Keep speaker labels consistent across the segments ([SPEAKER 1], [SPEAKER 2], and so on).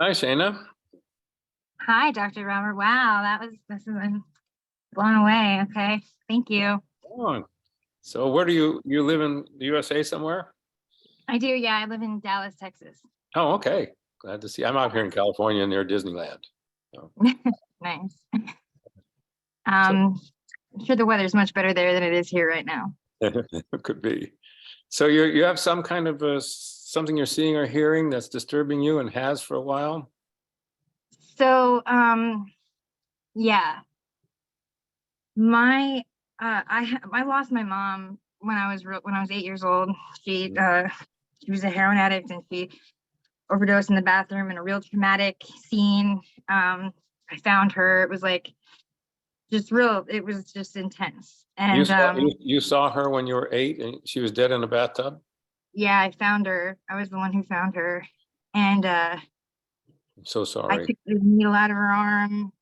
[SPEAKER 1] Hi, Shayna.
[SPEAKER 2] Hi, Dr. Robert. Wow, I'm blown away. Okay. Thank you.
[SPEAKER 1] Oh, so where do you live in the USA somewhere?
[SPEAKER 2] I do. Yeah, I live in Dallas, Texas.
[SPEAKER 1] Oh, okay. Glad to see. I'm out here in California near Disneyland. So,
[SPEAKER 2] Nice.
[SPEAKER 1] so
[SPEAKER 2] I'm sure the weather's much better there than it is here right now.
[SPEAKER 1] it could be. So you have some kind of something you're seeing or hearing that's disturbing you and has for a while?
[SPEAKER 2] So, yeah, my I lost my mom when when I was 8 years old. She
[SPEAKER 1] Mhm.
[SPEAKER 2] uh she was a heroin addict and she overdosed in the bathroom in a real traumatic scene. I found her. It was like just real. It was just intense.
[SPEAKER 1] You
[SPEAKER 2] And
[SPEAKER 1] saw you saw her when you were 8 and she was dead in a bathtub?
[SPEAKER 2] yeah, I found her. I was the one who found her. And
[SPEAKER 1] I'm so
[SPEAKER 2] I
[SPEAKER 1] sorry.
[SPEAKER 2] took the needle out of her arm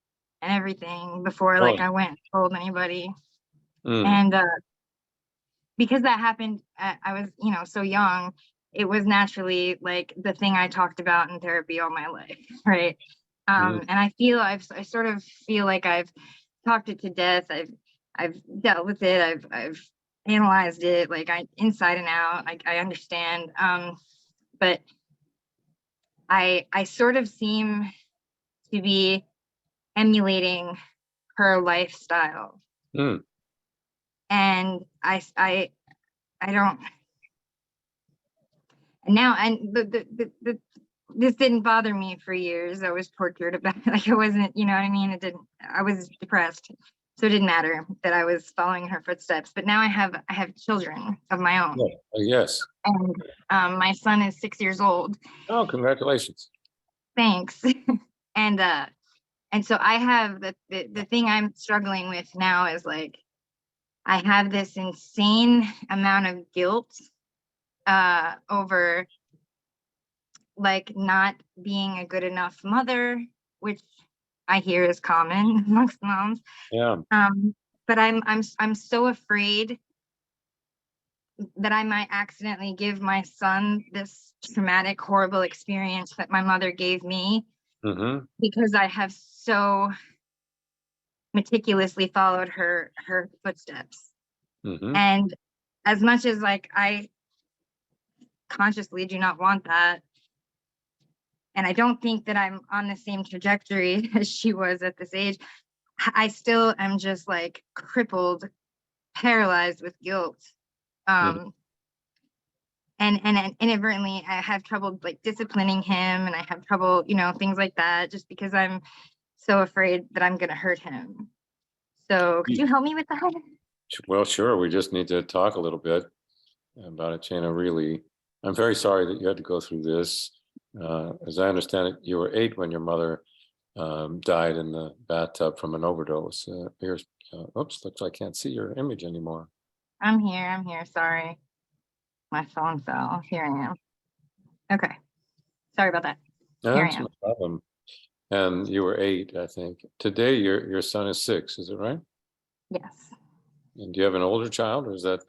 [SPEAKER 2] and everything before
[SPEAKER 1] Oh,
[SPEAKER 2] like I went and told anybody.
[SPEAKER 1] mm,
[SPEAKER 2] And because that happened, I was, so young, it was naturally like the thing I talked about in therapy all my life, right?
[SPEAKER 1] mm.
[SPEAKER 2] And I sort of feel like I've talked it to death. I've dealt with it. I've analyzed it, like I inside and out. I understand. But I sort of seem to be emulating her lifestyle,
[SPEAKER 1] Mm.
[SPEAKER 2] and I don't. And now, and the this didn't bother me for years. I was tortured about it. Like I wasn't, you know what I mean? It didn't. I was depressed, so it didn't matter that I was following her footsteps. But now I have children of my
[SPEAKER 1] Yeah.
[SPEAKER 2] own,
[SPEAKER 1] Yes.
[SPEAKER 2] and my son is 6 years old.
[SPEAKER 1] Oh, congratulations.
[SPEAKER 2] Thanks. and and so I have the thing I'm struggling with now is like I have this insane amount of guilt over like not being a good enough mother, which I hear is common amongst moms.
[SPEAKER 1] Yeah.
[SPEAKER 2] Um, but I'm so afraid that I might accidentally give my son this traumatic, horrible experience that my mother gave me
[SPEAKER 1] Mm-hmm.
[SPEAKER 2] because I have so meticulously followed her footsteps.
[SPEAKER 1] Mm-hmm.
[SPEAKER 2] And as much as like I consciously do not want that, and I don't think that I'm on the same trajectory as she was at this age, I still am just like crippled, paralyzed with guilt.
[SPEAKER 1] Mm-hmm.
[SPEAKER 2] Um, and inadvertently, I have trouble like disciplining him, and I have trouble, things like that, just because I'm so afraid that I'm gonna hurt him. So, could you help me with that?
[SPEAKER 1] Well, sure. We just need to talk a little bit about it, Shana. Really, I'm very sorry that you had to go through this. As I understand it, you were 8 when your mother died in the bathtub from an overdose. Oops, looks like I can't see your image anymore.
[SPEAKER 2] I'm here. I'm here. Sorry, my phone fell. Here I am. Okay. Sorry about that. Here I
[SPEAKER 1] That's no
[SPEAKER 2] am.
[SPEAKER 1] problem. And you were 8, I think. Today, your son is 6. Is it right?
[SPEAKER 2] Yes.
[SPEAKER 1] And do you have an older child, or is that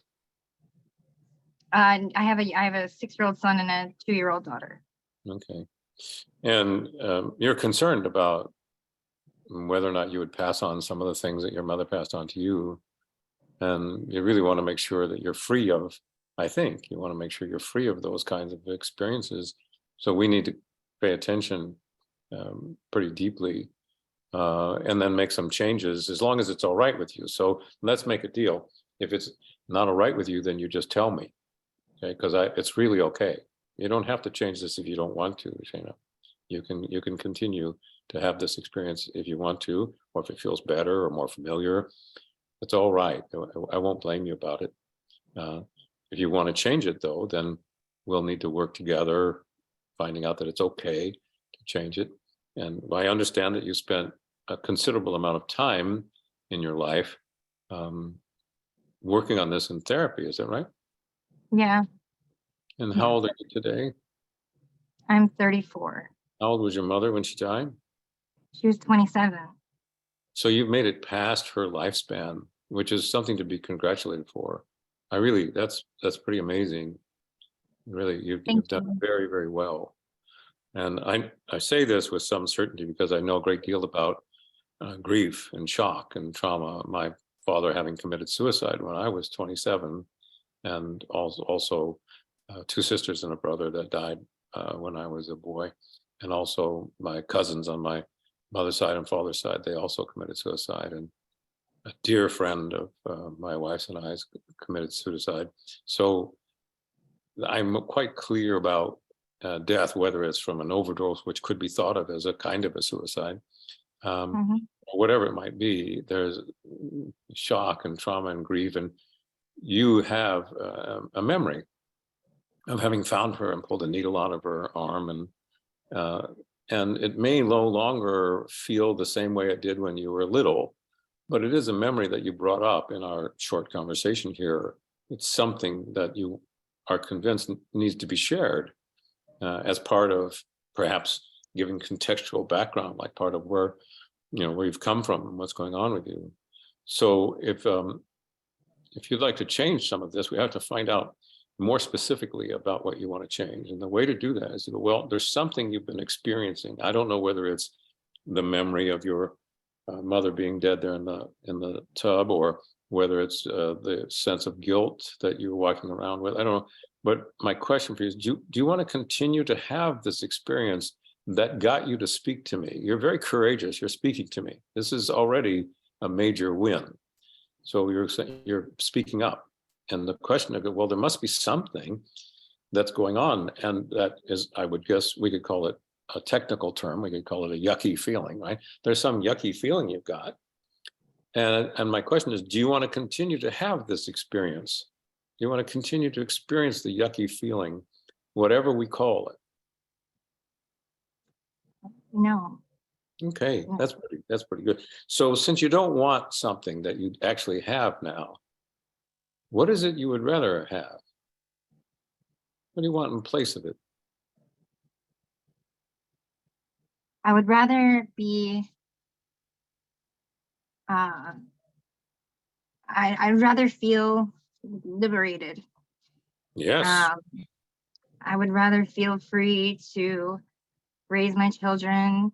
[SPEAKER 2] I have a 6-year-old son and a 2-year-old daughter.
[SPEAKER 1] okay? And you're concerned about whether or not you would pass on some of the things that your mother passed on to you. And you really want to make sure that you're free of, I think you want to make sure you're free of those kinds of experiences. So we need to pay attention pretty deeply and then make some changes as long as it's all right with you. So let's make a deal. If it's not all right with you, then you just tell me, okay? Because it's really okay. You don't have to change this if you don't want to, Shana. You can continue to have this experience if you want to, or if it feels better or more familiar. It's all right. I won't blame you about it. Uh, if you want to change it, though, then we'll need to work together, finding out that it's okay to change it. And I understand that you spent a considerable amount of time in your life um, working on this in therapy. Is that right?
[SPEAKER 2] Yeah.
[SPEAKER 1] And how
[SPEAKER 2] Yes.
[SPEAKER 1] old are you today?
[SPEAKER 2] I'm 34.
[SPEAKER 1] How old was your mother when she died?
[SPEAKER 2] She was 27.
[SPEAKER 1] So you've made it past her lifespan, which is something to be congratulated for. I really, that's pretty amazing. Really,
[SPEAKER 2] Thank
[SPEAKER 1] you've done
[SPEAKER 2] you.
[SPEAKER 1] very, very well. And I say this with some certainty because I know a great deal about grief and shock and trauma. My father having committed suicide when I was 27, and also two sisters and a brother that died when I was a boy. And also my cousins on my mother's side and father's side, they also committed suicide. And a dear friend of my wife's and I's committed suicide. So I'm quite clear about death, whether it's from an overdose, which could be thought of as a kind of a suicide,
[SPEAKER 2] Mhm.
[SPEAKER 1] whatever it might be. There's shock and trauma and grief, and you have a memory of having found her and pulled a needle out of her arm, and it may no longer feel the same way it did when you were little, but it is a memory that you brought up in our short conversation here. It's something that you are convinced needs to be shared as part of perhaps giving contextual background, like part of where where you've come from and what's going on with you. So if you'd like to change some of this, we have to find out more specifically about what you want to change. And the way to do that is to go, well, there's something you've been experiencing. I don't know whether it's the memory of your mother being dead there in the tub, or whether it's the sense of guilt that you're walking around with. I don't know. But my question for you is, do you want to continue to have this experience that got you to speak to me? You're very courageous. You're speaking to me. This is already a major win. So you're speaking up. And the question of, well, there must be something that's going on. And that is, I would guess we could call it a technical term. We could call it a yucky feeling, right? There's some yucky feeling you've got. And my question is, do you want to continue to have this experience? Do you want to continue to experience the yucky feeling, whatever we call it?
[SPEAKER 2] No.
[SPEAKER 1] Okay,
[SPEAKER 2] No.
[SPEAKER 1] that's pretty good. So since you don't want something that you actually have now, what is it you would rather have? What do you want in place of it?
[SPEAKER 2] I would rather be, uh, I'd rather feel liberated.
[SPEAKER 1] Yes.
[SPEAKER 2] Um, I would rather feel free to raise my children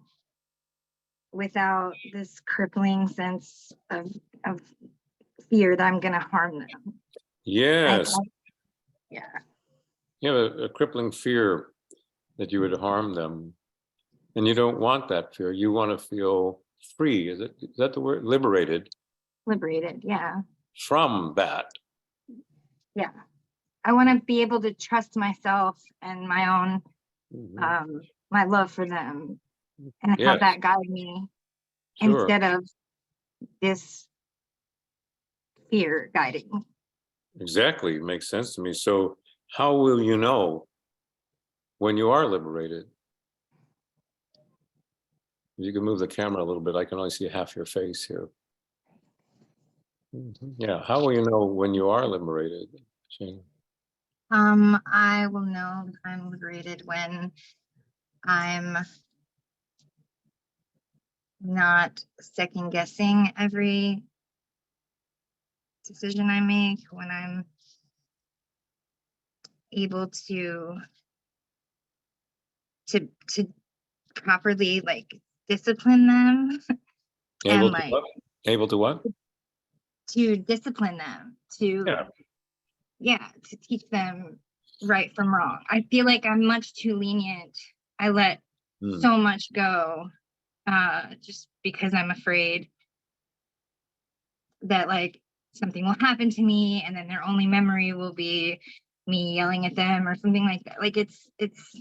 [SPEAKER 2] without this crippling sense of fear that I'm going to harm them.
[SPEAKER 1] Yes.
[SPEAKER 2] Yeah.
[SPEAKER 1] You have a crippling fear that you would harm them. And you don't want that fear. You want to feel free. Is that the word? Liberated
[SPEAKER 2] Liberated. Yeah.
[SPEAKER 1] from that.
[SPEAKER 2] Yeah. I want to be able to trust myself and my own,
[SPEAKER 1] Mhm.
[SPEAKER 2] my love for them, and
[SPEAKER 1] Yes,
[SPEAKER 2] have that guide me
[SPEAKER 1] sure.
[SPEAKER 2] instead of this fear guiding.
[SPEAKER 1] Exactly. It makes sense to me. So how will you know when you are liberated? You can move the camera a little bit. I can only see half your face here. Yeah. How will you know when you are liberated, Shane?
[SPEAKER 2] I will know that I'm liberated when I'm not second guessing every decision I make, when I'm able to properly discipline them
[SPEAKER 1] Able
[SPEAKER 2] and
[SPEAKER 1] to what? Able to what?
[SPEAKER 2] to discipline them,
[SPEAKER 1] Yeah.
[SPEAKER 2] to teach them right from wrong. I feel like I'm much too lenient. I let
[SPEAKER 1] Hmm.
[SPEAKER 2] so much go just because I'm afraid that something will happen to me, and then their only memory will be me yelling at them or something like that. It's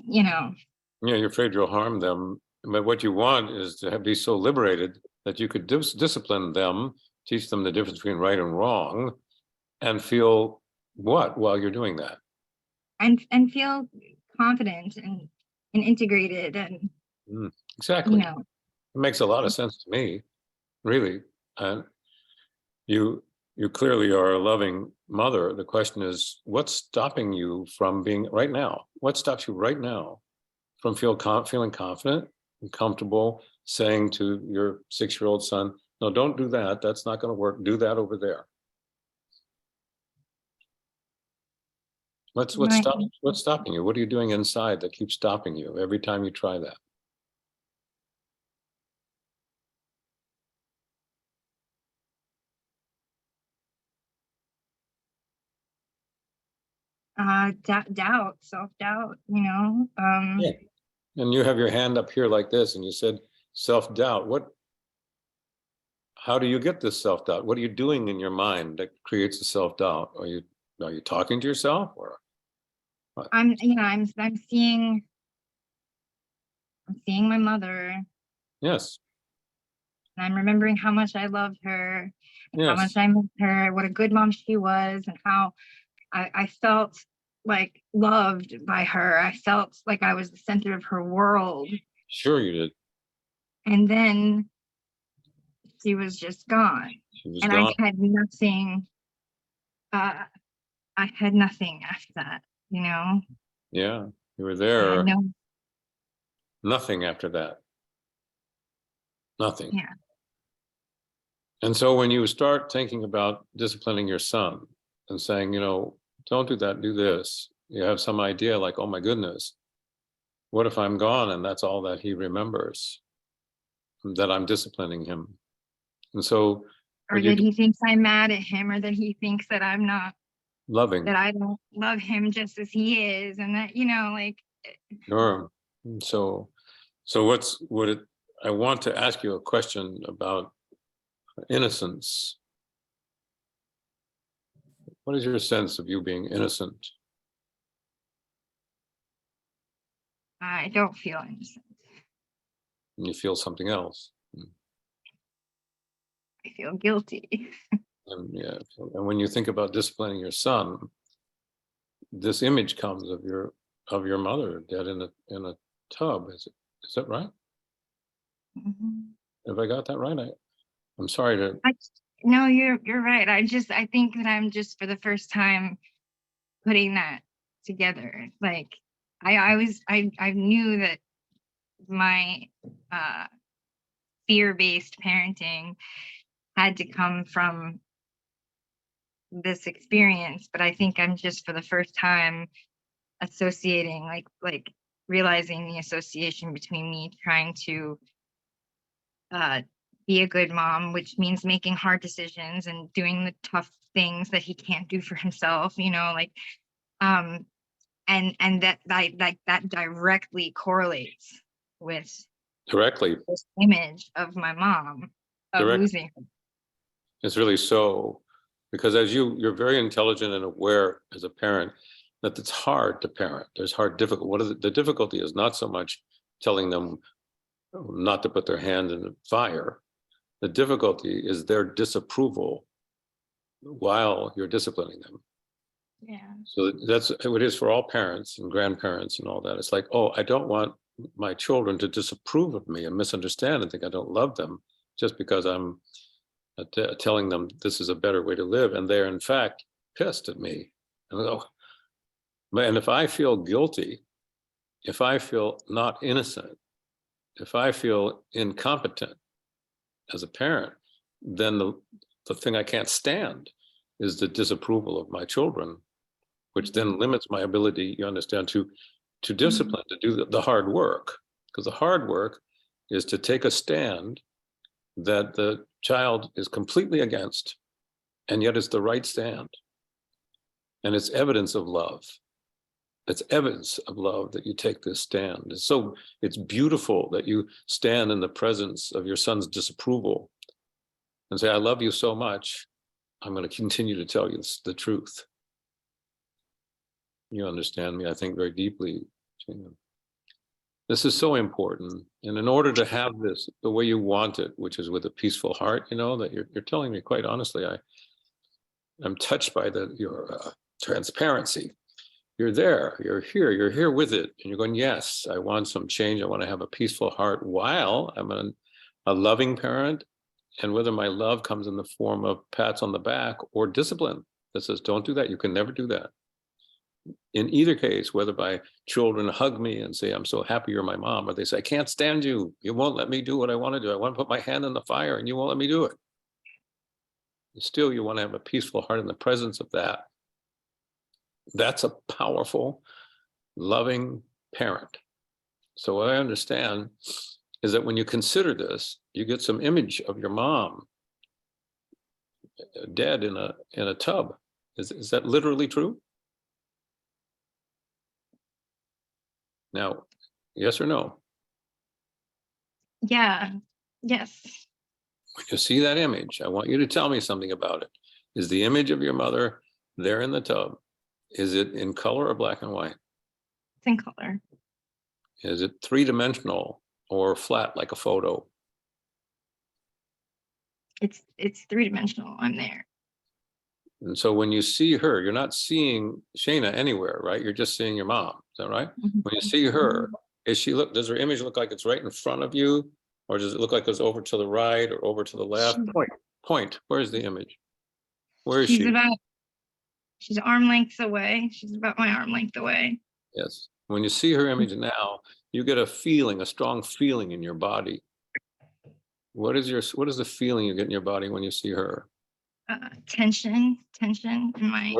[SPEAKER 1] Yeah, you're afraid you'll harm them. But what you want is to be so liberated that you could discipline them, teach them the difference between right and wrong, and feel what while you're doing that?
[SPEAKER 2] and feel confident and integrated, and
[SPEAKER 1] Exactly.
[SPEAKER 2] know.
[SPEAKER 1] It makes a lot of sense to me, really. And you clearly are a loving mother. The question is, what's stopping you from being right now? What stops you right now from feeling confident and comfortable saying to your 6-year-old son, no, don't do that. That's not going to work. Do that over there. What's
[SPEAKER 2] My,
[SPEAKER 1] stopping you? What are you doing inside that keeps stopping you every time you try that?
[SPEAKER 2] doubt, self-doubt,
[SPEAKER 1] Yeah. And you have your hand up here like this, and you said self-doubt. How do you get this self-doubt? What are you doing in your mind that creates the self-doubt? Are you talking to yourself, or what?
[SPEAKER 2] I'm seeing my mother, and
[SPEAKER 1] Yes,
[SPEAKER 2] I'm remembering how much I loved her, and how much
[SPEAKER 1] yes,
[SPEAKER 2] I missed her, what a good mom she was, and how I felt like loved by her. I felt like I was the center of her world.
[SPEAKER 1] sure you did.
[SPEAKER 2] And then she was just gone.
[SPEAKER 1] She was
[SPEAKER 2] And
[SPEAKER 1] gone.
[SPEAKER 2] uh, I had nothing after that, you know?
[SPEAKER 1] Yeah, you were
[SPEAKER 2] I had
[SPEAKER 1] there.
[SPEAKER 2] no,
[SPEAKER 1] Nothing after that. Nothing.
[SPEAKER 2] yeah.
[SPEAKER 1] And so when you start thinking about disciplining your son and saying, don't do that, do this, you have some idea like, oh my goodness, what if I'm gone and that's all that he remembers, that I'm disciplining him? And so
[SPEAKER 2] Or
[SPEAKER 1] what you
[SPEAKER 2] that
[SPEAKER 1] do,
[SPEAKER 2] he thinks I'm mad at him, or that he thinks that I'm not,
[SPEAKER 1] loving,
[SPEAKER 2] that I don't love him just as he is. And that, like,
[SPEAKER 1] or so I want to ask you a question about innocence. What is your sense of you being innocent?
[SPEAKER 2] I don't feel innocent.
[SPEAKER 1] And you feel something else.
[SPEAKER 2] I feel guilty.
[SPEAKER 1] And yeah, and when you think about disciplining your son, this image comes of your mother dead in a tub. Is that right?
[SPEAKER 2] Mhm.
[SPEAKER 1] Have I got that right? I'm sorry to.
[SPEAKER 2] I, no, you're right. I think that I'm just for the first time putting that together. Like I knew that my uh fear-based parenting had to come from this experience, but I think I'm just for the first time associating, like realizing the association between me trying to uh be a good mom, which means making hard decisions and doing the tough things that he can't do for himself, like um and that directly correlates with
[SPEAKER 1] Directly.
[SPEAKER 2] this image of my mom, of
[SPEAKER 1] Direct.
[SPEAKER 2] losing her.
[SPEAKER 1] It's really so, because as you're very intelligent and aware as a parent that it's hard to parent. There's difficult. What is it? The difficulty is not so much telling them not to put their hand in the fire. The difficulty is their disapproval while you're disciplining them.
[SPEAKER 2] Yeah.
[SPEAKER 1] So that's how it is for all parents and grandparents and all that. It's like, oh, I don't want my children to disapprove of me and misunderstand and think I don't love them just because I'm telling them this is a better way to live. And they're in fact pissed at me. And if I feel guilty, if I feel not innocent, if I feel incompetent as a parent, then the thing I can't stand is the disapproval of my children, which then limits my ability, you understand, to discipline, to do the hard work. Because the hard work is to take a stand that the child is completely against, and yet it's the right stand. And it's evidence of love. It's evidence of love that you take this stand. It's beautiful that you stand in the presence of your son's disapproval and say, I love you so much, I'm going to continue to tell you the truth. You understand me, I think, very deeply. This is so important. And in order to have this the way you want it, which is with a peaceful heart, that you're telling me quite honestly, I'm touched by your transparency. You're there, you're here with it. And you're going, yes, I want some change. I want to have a peaceful heart while I'm a loving parent. And whether my love comes in the form of pats on the back or discipline that says, don't do that. You can never do that. In either case, whether my children hug me and say, I'm so happy you're my mom, or they say, I can't stand you. You won't let me do what I want to do. I want to put my hand in the fire and you won't let me do it. Still, you want to have a peaceful heart in the presence of that. That's a powerful, loving parent. So what I understand is that when you consider this, you get some image of your mom dead in a tub. Is that literally true? Now, yes or no?
[SPEAKER 2] Yeah. Yes.
[SPEAKER 1] When you see that image, I want you to tell me something about it. Is the image of your mother there in the tub? Is it in color or black and white?
[SPEAKER 2] It's in color.
[SPEAKER 1] Is it three-dimensional or flat like a photo?
[SPEAKER 2] It's three-dimensional. I'm there.
[SPEAKER 1] And so when you see her, you're not seeing Shayna anywhere, right? You're just seeing your mom. Is that right? When you see her, does her image look like it's right in front of you? Or does it look like it's over to the right or over to the left? Point. Where's the image? Where is she?
[SPEAKER 2] She's arm length away. She's about my arm length away.
[SPEAKER 1] Yes. When you see her image now, you get a feeling, a strong feeling in your body. What is the feeling you get in your body when you see her?
[SPEAKER 2] Tension in my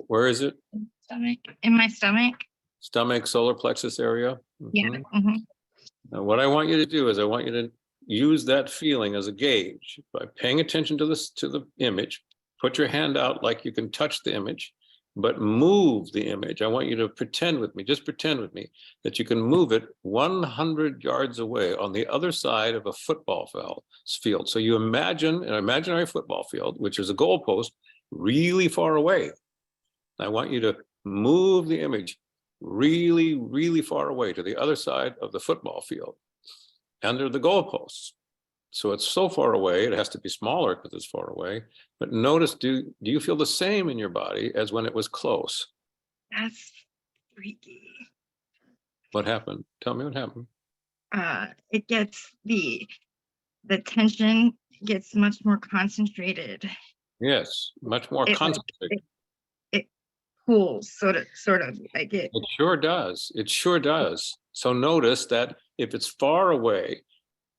[SPEAKER 1] Where is it?
[SPEAKER 2] stomach. In my stomach.
[SPEAKER 1] Stomach, solar plexus area.
[SPEAKER 2] Yeah.
[SPEAKER 1] Now, what I want you to do is I want you to use that feeling as a gauge by paying attention to the image. Put your hand out like you can touch the image, but move the image. I want you to pretend with me, just pretend with me, that you can move it 100 yards away on the other side of a football field. So you imagine an imaginary football field, which is a goalpost, really far away. I want you to move the image really, really far away to the other side of the football field, under the goalposts. So it's so far away, it has to be smaller because it's far away. But notice, do you feel the same in your body as when it was close?
[SPEAKER 2] That's freaky.
[SPEAKER 1] What happened? Tell me what happened.
[SPEAKER 2] It gets the tension gets much more concentrated.
[SPEAKER 1] Yes, much more concentrated.
[SPEAKER 2] It pulls sort of like it.
[SPEAKER 1] It sure does. It sure does. So notice that if it's far away,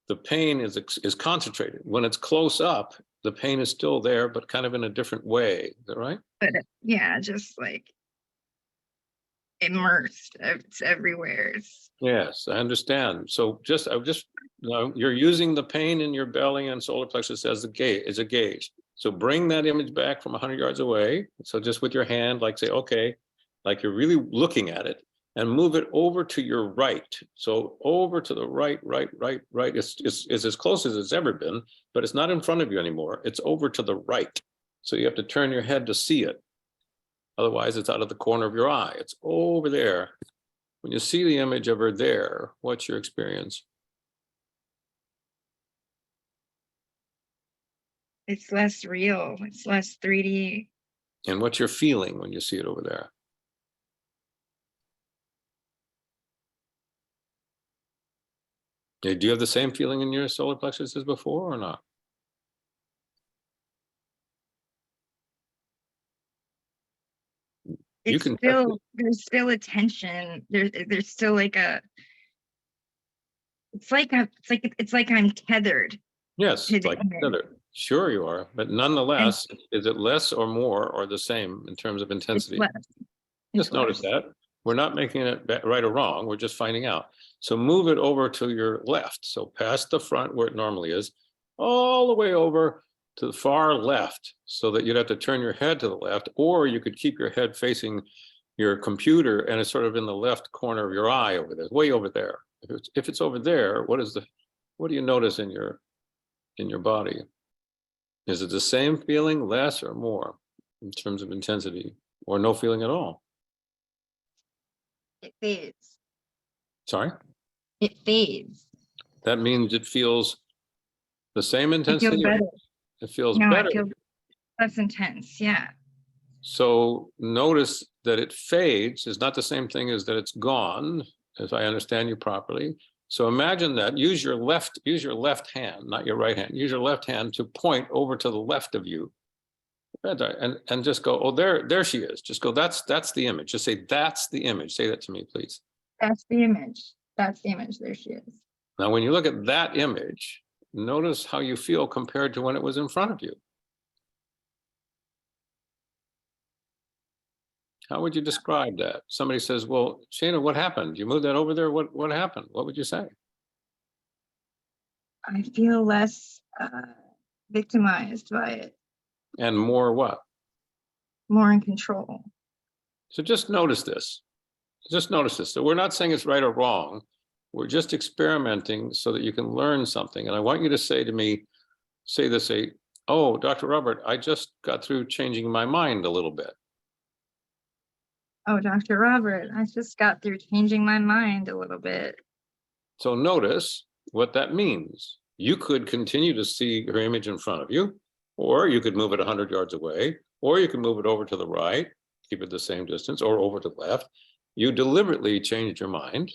[SPEAKER 1] the pain is concentrated. When it's close up, the pain is still there, but kind of in a different way. Is that right?
[SPEAKER 2] But yeah, just like immersed. It's everywhere.
[SPEAKER 1] Yes, I understand. So you're using the pain in your belly and solar plexus as a gauge. So bring that image back from 100 yards away. So just with your hand, like say, okay, like you're really looking at it, and move it over to your right. So over to the right. It's as close as it's ever been, but it's not in front of you anymore. It's over to the right. So you have to turn your head to see it. Otherwise, it's out of the corner of your eye. It's over there. When you see the image of her there, what's your experience?
[SPEAKER 2] It's less real. It's less 3D.
[SPEAKER 1] And what's your feeling when you see it over there? Do you have the same feeling in your solar plexus as before or not?
[SPEAKER 2] There's still a tension. There's still like it's like I'm tethered.
[SPEAKER 1] Yes, like tethered. Sure you are, but nonetheless, is it less or more or the same in terms of intensity? Just notice that. We're not making it right or wrong. We're just finding out. So move it over to your left. So past the front where it normally is, all the way over to the far left, so that you'd have to turn your head to the left, or you could keep your head facing your computer and it's sort of in the left corner of your eye over there, way over there. If it's over there, what do you notice in your body? Is it the same feeling, less or more in terms of intensity, or no feeling at all?
[SPEAKER 2] It fades.
[SPEAKER 1] Sorry?
[SPEAKER 2] It fades.
[SPEAKER 1] That means it feels the same intensity? It feels
[SPEAKER 2] better.
[SPEAKER 1] better.
[SPEAKER 2] It feels less intense, yeah.
[SPEAKER 1] So notice that it fades is not the same thing as that it's gone, if I understand you properly. So imagine that, use your left hand, not your right hand. Use your left hand to point over to the left of you. And just go, oh, there she is. Just go, that's the image. Just say, that's the image. Say that to me, please.
[SPEAKER 2] That's the image. That's the image. There she is.
[SPEAKER 1] Now, when you look at that image, notice how you feel compared to when it was in front of you. How would you describe that? Somebody says, well, Shana, what happened? You moved that over there. What happened? What would you say?
[SPEAKER 2] I feel less victimized by it,
[SPEAKER 1] And more what?
[SPEAKER 2] more in control.
[SPEAKER 1] So just notice this. Just notice this. So we're not saying it's right or wrong. We're just experimenting so that you can learn something. And I want you to say to me, say, oh, Dr. Robert, I just got through changing my mind a little bit.
[SPEAKER 2] Oh, Dr. Robert, I just got through changing my mind a little bit.
[SPEAKER 1] So notice what that means. You could continue to see her image in front of you, or you could move it 100 yards away, or you can move it over to the right, keep it the same distance, or over to the left. You deliberately changed your mind,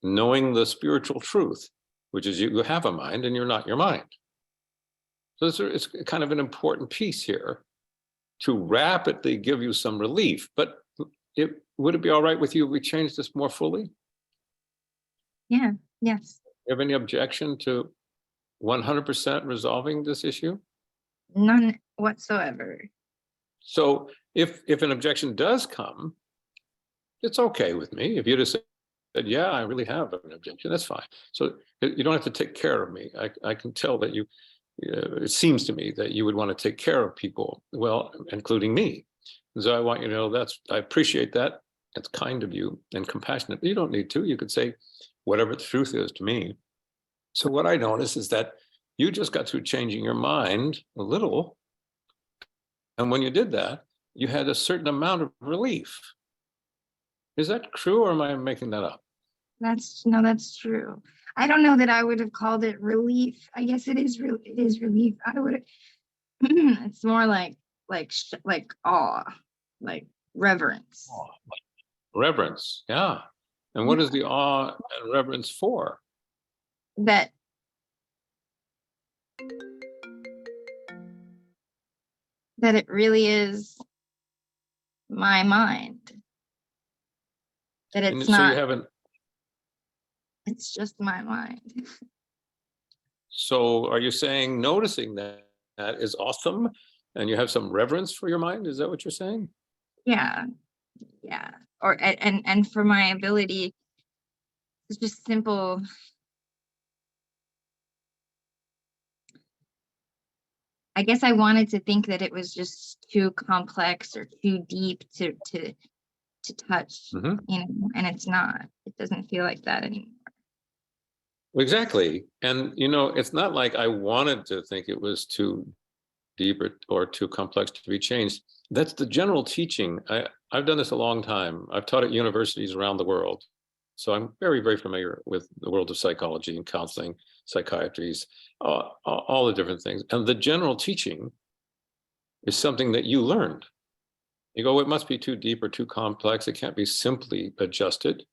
[SPEAKER 1] knowing the spiritual truth, which is you have a mind and you're not your mind. So it's kind of an important piece here to rapidly give you some relief. But would it be all right with you if we change this more fully?
[SPEAKER 2] Yeah, yes.
[SPEAKER 1] You have any objection to 100% resolving this issue?
[SPEAKER 2] None whatsoever.
[SPEAKER 1] So if an objection does come, it's okay with me. If you just said, yeah, I really have an objection, that's fine. So you don't have to take care of me. I can tell that you, it seems to me that you would want to take care of people, well, including me. So I want you to know I appreciate that. It's kind of you and compassionate. You don't need to. You could say whatever the truth is to me. So what I notice is that you just got through changing your mind a little. And when you did that, you had a certain amount of relief. Is that true, or am I making that up?
[SPEAKER 2] That's true. I don't know that I would have called it relief. I guess it is relief. I would it's more like awe, like reverence.
[SPEAKER 1] Oh, reverence, yeah. And what is the awe and reverence for?
[SPEAKER 2] That it really is my mind. That it's
[SPEAKER 1] So
[SPEAKER 2] not,
[SPEAKER 1] you haven't.
[SPEAKER 2] it's just my mind.
[SPEAKER 1] So are you saying noticing that is awesome, and you have some reverence for your mind? Is that what you're saying?
[SPEAKER 2] Yeah. Or and for my ability, it's just simple. I guess I wanted to think that it was just too complex or too deep to touch,
[SPEAKER 1] Mhm.
[SPEAKER 2] And it's not. It doesn't feel like that anymore.
[SPEAKER 1] Exactly. And it's not like I wanted to think it was too deep or too complex to be changed. That's the general teaching. I've done this a long time. I've taught at universities around the world. So I'm very, very familiar with the world of psychology and counseling, psychiatries, all the different things. And the general teaching is something that you learned. You go, it must be too deep or too complex. It can't be simply adjusted.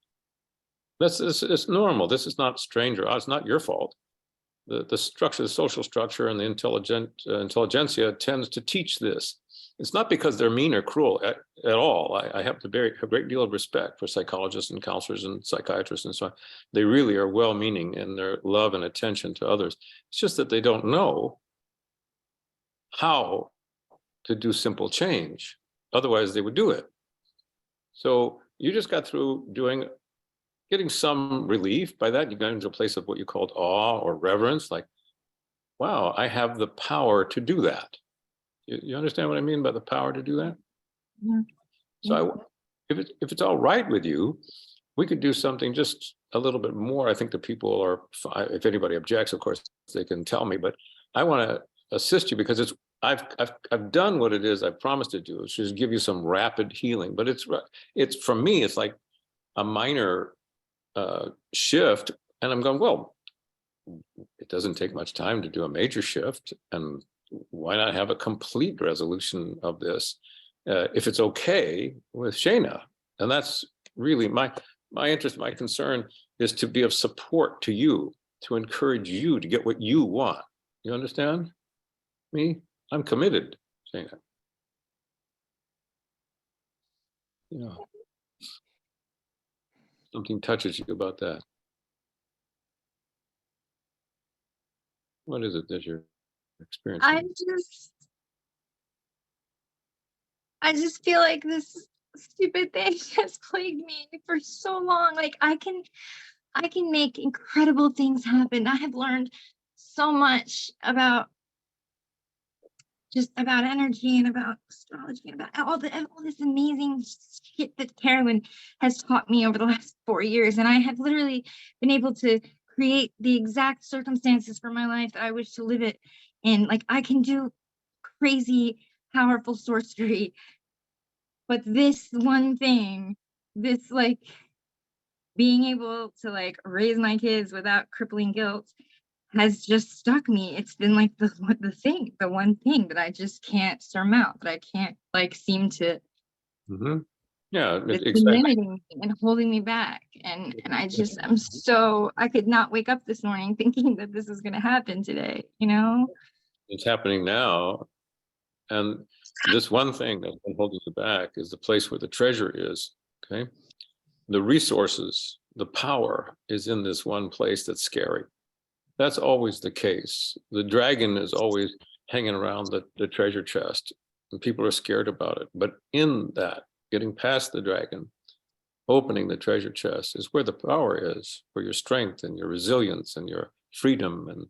[SPEAKER 1] It's normal. This is not strange or it's not your fault. The structure, the social structure, and the intelligentsia tends to teach this. It's not because they're mean or cruel at all. I have a great deal of respect for psychologists and counselors and psychiatrists and so on. They really are well-meaning in their love and attention to others. It's just that they don't know how to do simple change. Otherwise, they would do it. So you just got through getting some relief. By that, you got into a place of what you called awe or reverence, like, wow, I have the power to do that. You understand what I mean by the power to do that?
[SPEAKER 2] Yeah.
[SPEAKER 1] So if it's all right with you, we could do something just a little bit more. I think the people are, if anybody objects, of course, they can tell me, but I want to assist you because I've done what it is I promised to do, which is give you some rapid healing. But it's for me, it's like a minor shift, and I'm going, well, it doesn't take much time to do a major shift, and why not have a complete resolution of this if it's okay with Shana? And that's really my interest, my concern is to be of support to you, to encourage you to get what you want. You understand me? I'm committed, Shana. Something touches you about that. What is it that you're experiencing?
[SPEAKER 2] I just feel like stupid thing has plagued me for so long. Like I can make incredible things happen. I have learned so much about just about energy and about astrology and about all this amazing shit that Carolyn has taught me over the last 4 years. And I have literally been able to create the exact circumstances for my life that I wish to live it in. Like I can do crazy, powerful sorcery. But this one thing, this like being able to like raise my kids without crippling guilt has just stuck me. It's been like the one thing that I just can't surmount, that I can't like seem to.
[SPEAKER 1] Mhm. Yeah,
[SPEAKER 2] It's been
[SPEAKER 1] exactly.
[SPEAKER 2] limiting me and holding me back. And I could not wake up this morning thinking that this is going to happen today, you know?
[SPEAKER 1] It's happening now. And this one thing that's been holding you back is the place where the treasure is. Okay. The resources, the power is in this one place that's scary. That's always the case. The dragon is always hanging around the treasure chest, and people are scared about it. But in that, getting past the dragon, opening the treasure chest is where the power is, where your strength and your resilience and your freedom and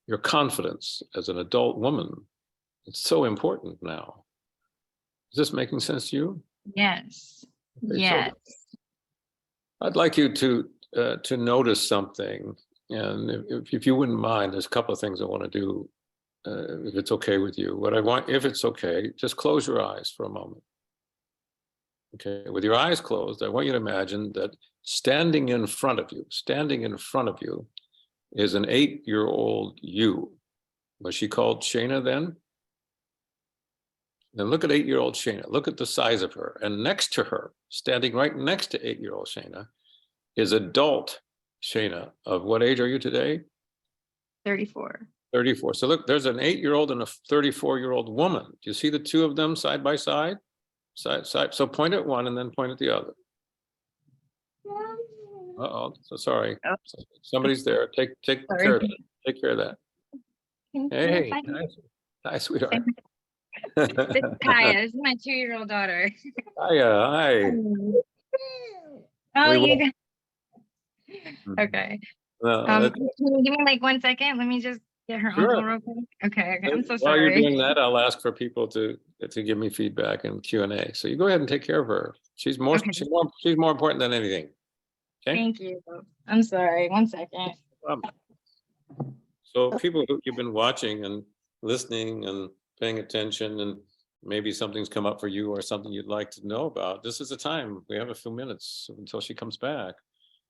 [SPEAKER 1] your confidence as an adult woman. It's so important now. Is this making sense to you?
[SPEAKER 2] Yes.
[SPEAKER 1] Okay,
[SPEAKER 2] Yes.
[SPEAKER 1] so I'd like you to notice something, and if you wouldn't mind, there's a couple of things I want to do, if it's okay with you. What I want, if it's okay, just close your eyes for a moment. Okay, with your eyes closed, I want you to imagine that standing in front of you is an 8-year-old you. Was she called Shayna then? Then look at 8-year-old Shayna. Look at the size of her. And next to her, standing right next to 8-year-old Shayna, is adult Shayna. Of what age are you today?
[SPEAKER 2] 34.
[SPEAKER 1] 34. So look, there's an 8-year-old and a 34-year-old woman. Do you see the two of them side by side? Side. So point at one and then point at the other. Uh-oh, so sorry.
[SPEAKER 2] Oh.
[SPEAKER 1] Somebody's there. Take
[SPEAKER 2] Sorry.
[SPEAKER 1] care of that. Take care of that. Hey, hi, sweetheart.
[SPEAKER 2] This is Kaya. This is my 2-year-old daughter.
[SPEAKER 1] Hiya, hi.
[SPEAKER 2] Oh,
[SPEAKER 1] We
[SPEAKER 2] you
[SPEAKER 1] will-
[SPEAKER 2] guys. Okay.
[SPEAKER 1] that's-
[SPEAKER 2] Can you give me like 1 second? Let me just get her
[SPEAKER 1] Sure.
[SPEAKER 2] uncle real quick. Okay. I'm so
[SPEAKER 1] While you're
[SPEAKER 2] sorry.
[SPEAKER 1] doing that, I'll ask for people to give me feedback and Q&A. So you go ahead and take care of her. She's more
[SPEAKER 2] Okay.
[SPEAKER 1] she's more important than anything. Okay.
[SPEAKER 2] Thank you. I'm sorry. 1 second.
[SPEAKER 1] So people who you've been watching and listening and paying attention, and maybe something's come up for you or something you'd like to know about, this is the time. We have a few minutes until she comes back.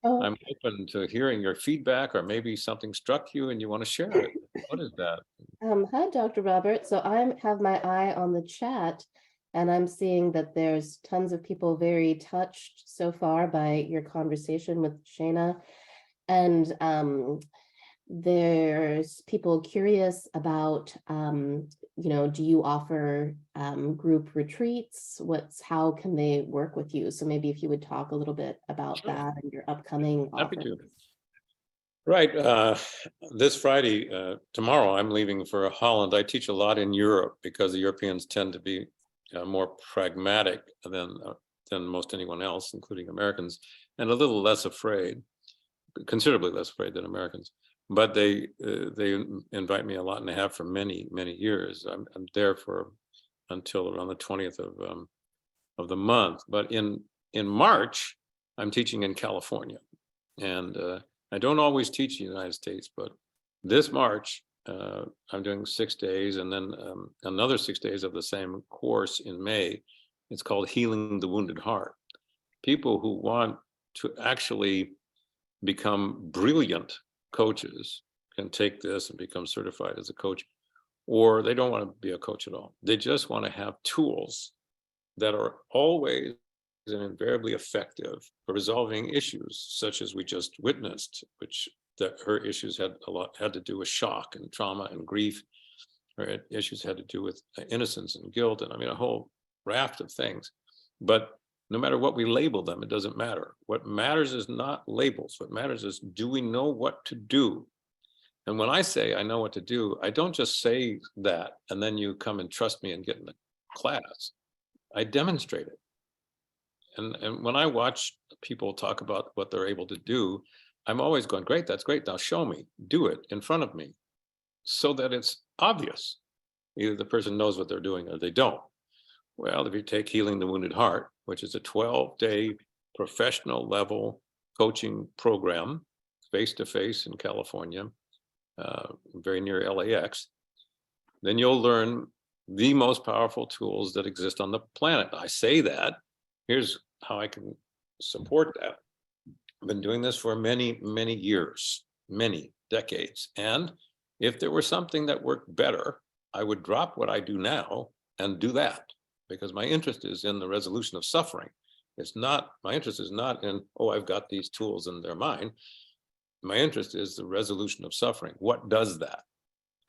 [SPEAKER 3] Oh,
[SPEAKER 1] I'm open to hearing your feedback, or maybe something struck you and you want to share it. What is that?
[SPEAKER 3] hi, Dr. Robert. So I have my eye on the chat, and I'm seeing that there's tons of people very touched so far by your conversation with Shayna. And there's people curious about, do you offer group retreats? How can they work with you? So maybe if you would talk a little bit about
[SPEAKER 1] Sure.
[SPEAKER 3] that and your upcoming
[SPEAKER 1] Happy to.
[SPEAKER 3] offerings.
[SPEAKER 1] Right. This Friday, tomorrow, I'm leaving for Holland. I teach a lot in Europe because the Europeans tend to be more pragmatic than most anyone else, including Americans, and a little less afraid, considerably less afraid than Americans. But they invite me a lot, and they have for many years. I'm there for until around the 20th of the month. But in March, I'm teaching in California, and I don't always teach in the United States, but this March, I'm doing 6 days, and then another 6 days of the same course in May. It's called Healing the Wounded Heart. People who want to actually become brilliant coaches can take this and become certified as a coach, or they don't want to be a coach at all. They just want to have tools that are always and invariably effective for resolving issues such as we just witnessed, which that her issues had to do with shock and trauma and grief. Her issues had to do with innocence and guilt, and I mean a whole raft of things. But no matter what we label them, it doesn't matter. What matters is not labels. What matters is, do we know what to do? And when I say I know what to do, I don't just say that and then you come and trust me and get in the class. I demonstrate it. And when I watch people talk about what they're able to do, I'm always going, great, that's great. Now show me, do it in front of me so that it's obvious. Either the person knows what they're doing or they don't. Well, if you take Healing the Wounded Heart, which is a 12-day professional level coaching program, face-to-face in California, very near LAX, then you'll learn the most powerful tools that exist on the planet. I say that, here's how I can support that. I've been doing this for many, many years, many decades. And if there were something that worked better, I would drop what I do now and do that, because my interest is in the resolution of suffering. It's not, my interest is not in, oh, I've got these tools and they're mine. My interest is the resolution of suffering. What does that?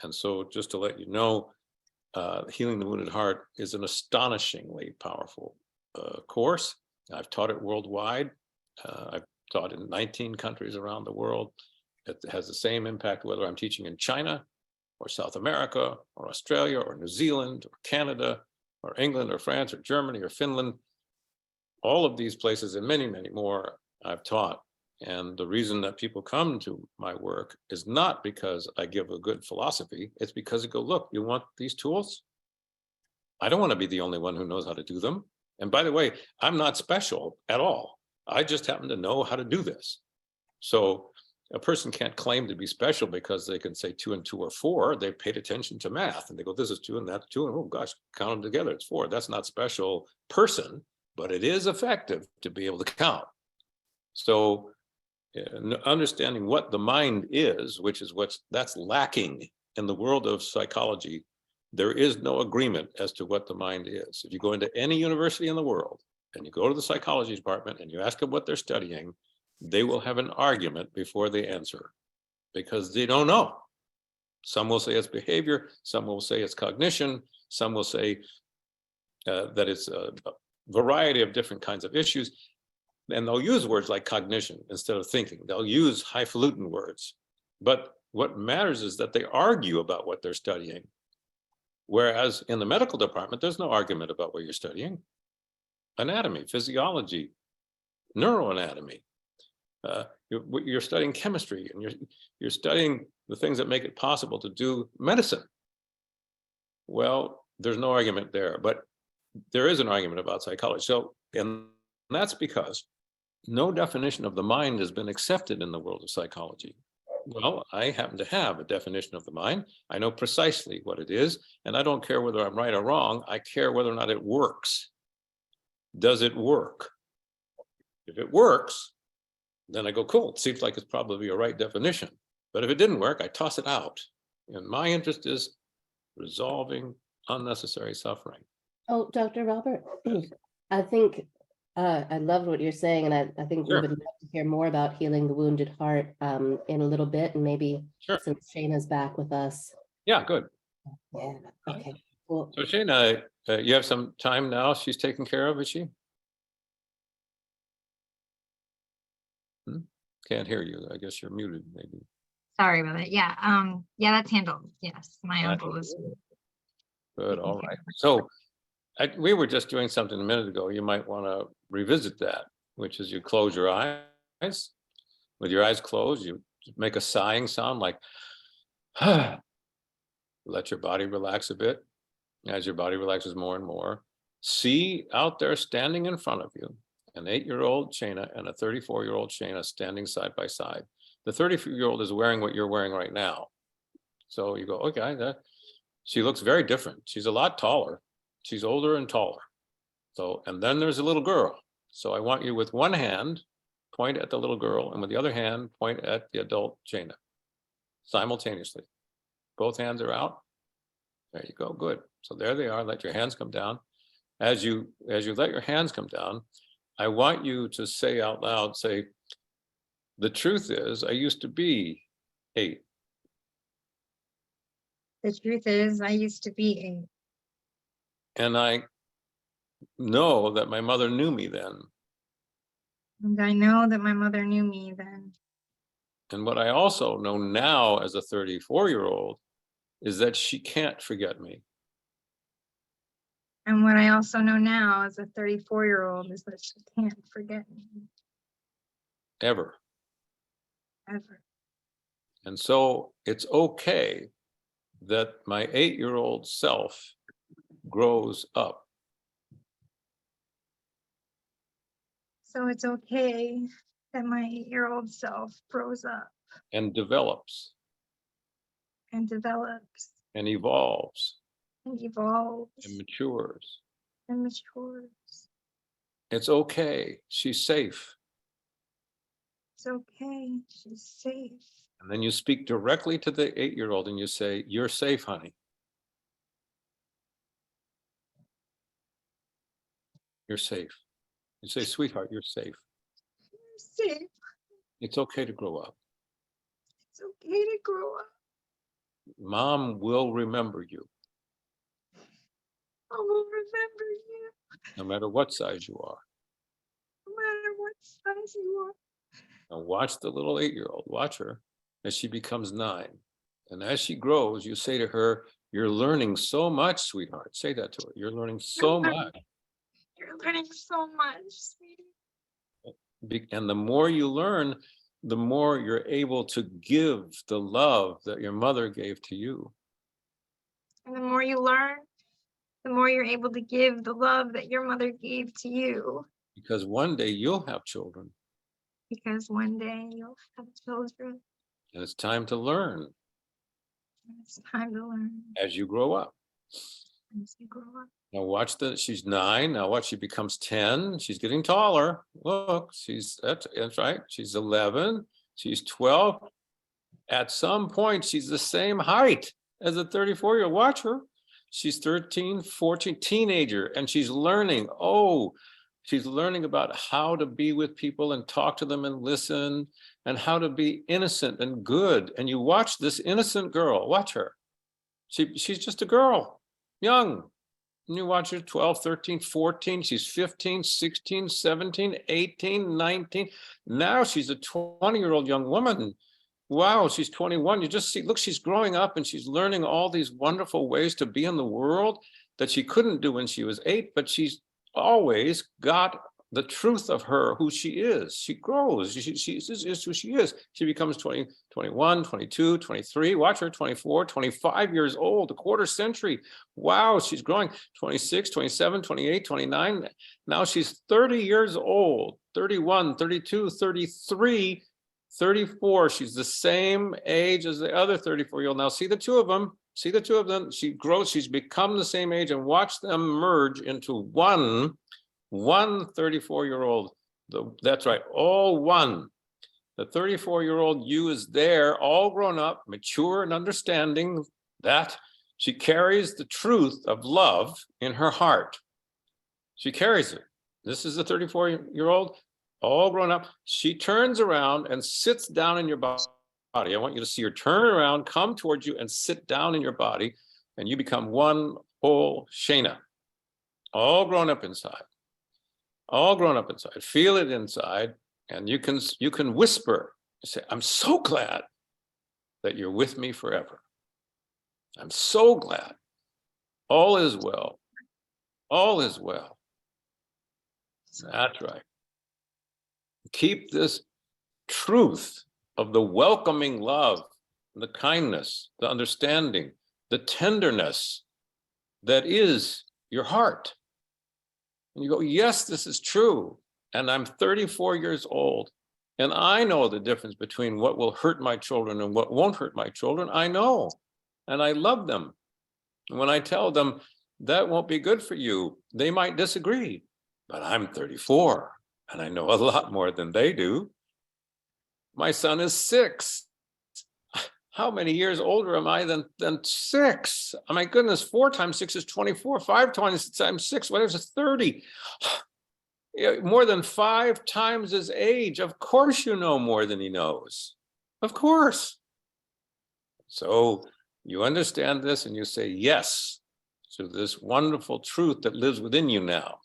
[SPEAKER 1] And so just to let you know, Healing the Wounded Heart is an astonishingly powerful course. I've taught it worldwide. I've taught in 19 countries around the world. It has the same impact whether I'm teaching in China or South America or Australia or New Zealand or Canada or England or France or Germany or Finland. All of these places and many, many more I've taught. And the reason that people come to my work is not because I give a good philosophy. It's because they go, look, you want these tools? I don't want to be the only one who knows how to do them. And by the way, I'm not special at all. I just happen to know how to do this. So a person can't claim to be special because they can say 2 and 2 are 4. They paid attention to math and they go, this is 2 and that's 2. And oh gosh, count them together, it's 4. That's not special person, but it is effective to be able to count. So understanding what the mind is, which is that's lacking in the world of psychology. There is no agreement as to what the mind is. If you go into any university in the world and you go to the psychology department and you ask them what they're studying, they will have an argument before they answer because they don't know. Some will say it's behavior, some will say it's cognition, some will say that it's a variety of different kinds of issues. And they'll use words like cognition instead of thinking. They'll use highfalutin words. But what matters is that they argue about what they're studying. Whereas in the medical department, there's no argument about what you're studying. Anatomy, physiology, neuroanatomy. You're studying chemistry and you're studying the things that make it possible to do medicine. Well, there's no argument there, but there is an argument about psychology. So, and that's because no definition of the mind has been accepted in the world of psychology. Well, I happen to have a definition of the mind. I know precisely what it is, and I don't care whether I'm right or wrong. I care whether or not it works. Does it work? If it works, then I go, cool, it seems like it's probably a right definition. But if it didn't work, I toss it out. And my interest is resolving unnecessary suffering.
[SPEAKER 3] Oh, Dr. Robert, I think I love what you're saying, and I think we
[SPEAKER 1] Sure.
[SPEAKER 3] would love to hear more about Healing the Wounded Heart in a little bit, and maybe
[SPEAKER 1] Sure.
[SPEAKER 3] since Shayna's back with us.
[SPEAKER 1] Yeah, good.
[SPEAKER 3] Yeah, okay, cool.
[SPEAKER 1] So Shayna, you have some time now she's taken care of, is she? Can't hear you. I guess you're muted, maybe.
[SPEAKER 2] Sorry about that. Yeah. Yeah, that's handled. Yes. My
[SPEAKER 1] That's
[SPEAKER 2] uncle is.
[SPEAKER 1] Good, all right. So we were just doing something a minute ago. You might want to revisit that, which is you close your eyes. With your eyes closed, you make a sighing sound like, let your body relax a bit. As your body relaxes more and more, see out there standing in front of you, an 8-year-old Shayna and a 34-year-old Shayna standing side by side. The 34-year-old is wearing what you're wearing right now. So you go, okay, she looks very different. She's a lot taller. She's older and taller. So, and then there's a little girl. So I want you with one hand, point at the little girl, and with the other hand, point at the adult Shayna simultaneously. Both hands are out. There you go, good. So there they are, let your hands come down. As you let your hands come down, I want you to say out loud, say, the truth is, I used to be 8.
[SPEAKER 2] The truth is, I used to be 8.
[SPEAKER 1] And I know that my mother knew me then.
[SPEAKER 2] And I know that my mother knew me then.
[SPEAKER 1] And what I also know now as a 34-year-old is that she can't forget me.
[SPEAKER 2] And what I also know now as a 34-year-old is that she can't forget me
[SPEAKER 1] ever.
[SPEAKER 2] ever.
[SPEAKER 1] And so it's okay that my 8-year-old self grows up.
[SPEAKER 2] So it's okay that my 8-year-old self grows up
[SPEAKER 1] And develops
[SPEAKER 2] and develops
[SPEAKER 1] and evolves
[SPEAKER 2] and evolves
[SPEAKER 1] and matures.
[SPEAKER 2] and matures.
[SPEAKER 1] It's okay. She's safe.
[SPEAKER 2] It's okay. She's safe.
[SPEAKER 1] And then you speak directly to the 8-year-old and you say, "You're safe, honey. You're safe." You say, "Sweetheart, you're safe.
[SPEAKER 2] I'm safe.
[SPEAKER 1] It's okay to grow up.
[SPEAKER 2] It's okay to grow up.
[SPEAKER 1] Mom will remember you,
[SPEAKER 2] I will remember you
[SPEAKER 1] no matter what size you are."
[SPEAKER 2] no matter what size you are.
[SPEAKER 1] Now watch the little 8-year-old, watch her as she becomes 9. And as she grows, you say to her, "You're learning so much, sweetheart." Say that to her. "You're learning so much."
[SPEAKER 2] You're learning so much, sweetie.
[SPEAKER 1] And the more you learn, the more you're able to give the love that your mother gave to you.
[SPEAKER 2] And the more you learn, the more you're able to give the love that your mother gave to you.
[SPEAKER 1] Because one day you'll have children.
[SPEAKER 2] Because one day you'll have children.
[SPEAKER 1] And it's time to learn
[SPEAKER 2] And it's time to learn
[SPEAKER 1] as you grow up.
[SPEAKER 2] as you grow up.
[SPEAKER 1] Now watch she's 9. Now watch, she becomes 10. She's getting taller. Look, that's right. She's 11. She's 12. At some point, she's the same height as a 34-year-old. Watch her. She's 13, 14, teenager, and she's learning. Oh, she's learning about how to be with people and talk to them and listen, and how to be innocent and good. And you watch this innocent girl, watch her. She's just a girl, young. And you watch her 12, 13, 14, she's 15, 16, 17, 18, 19. Now she's a 20-year-old young woman. Wow, she's 21. You just see, look, she's growing up and she's learning all these wonderful ways to be in the world that she couldn't do when she was 8, but she's always got the truth of her, who she is. She grows, she is who she is. She becomes 20, 21, 22, 23, watch her, 24, 25 years old, a quarter century. Wow, she's growing, 26, 27, 28, 29. Now she's 30 years old, 31, 32, 33, 34. She's the same age as the other 34-year-old. Now see the two of them. See the two of them. She grows. She's become the same age, and watch them merge into one 34-year-old. That's right. All one. The 34-year-old you is there, all grown up, mature and understanding that she carries the truth of love in her heart. She carries it. This is the 34-year-old. All grown up. She turns around and sits down in your body. I want you to see her turn around, come towards you, and sit down in your body, and you become one whole Shana, all grown up inside. All grown up inside. Feel it inside, and you can whisper. Say, "I'm so glad that you're with me forever. I'm so glad. All is well. All is well." That's right. Keep this truth of the welcoming love, the kindness, the understanding, the tenderness that is your heart. And you go, "Yes, this is true. And I'm 34 years old. And I know the difference between what will hurt my children and what won't hurt my children. I know. And I love them. And when I tell them that won't be good for you, they might disagree. But I'm 34 and I know a lot more than they do. My son is 6. How many years older am I than 6? Oh my goodness, 4 times 6 is 24. 5 times 6, what is it, 30? More than 5 times his age. Of course you know more than he knows. Of course. So you understand this and you say yes to this wonderful truth that lives within you now.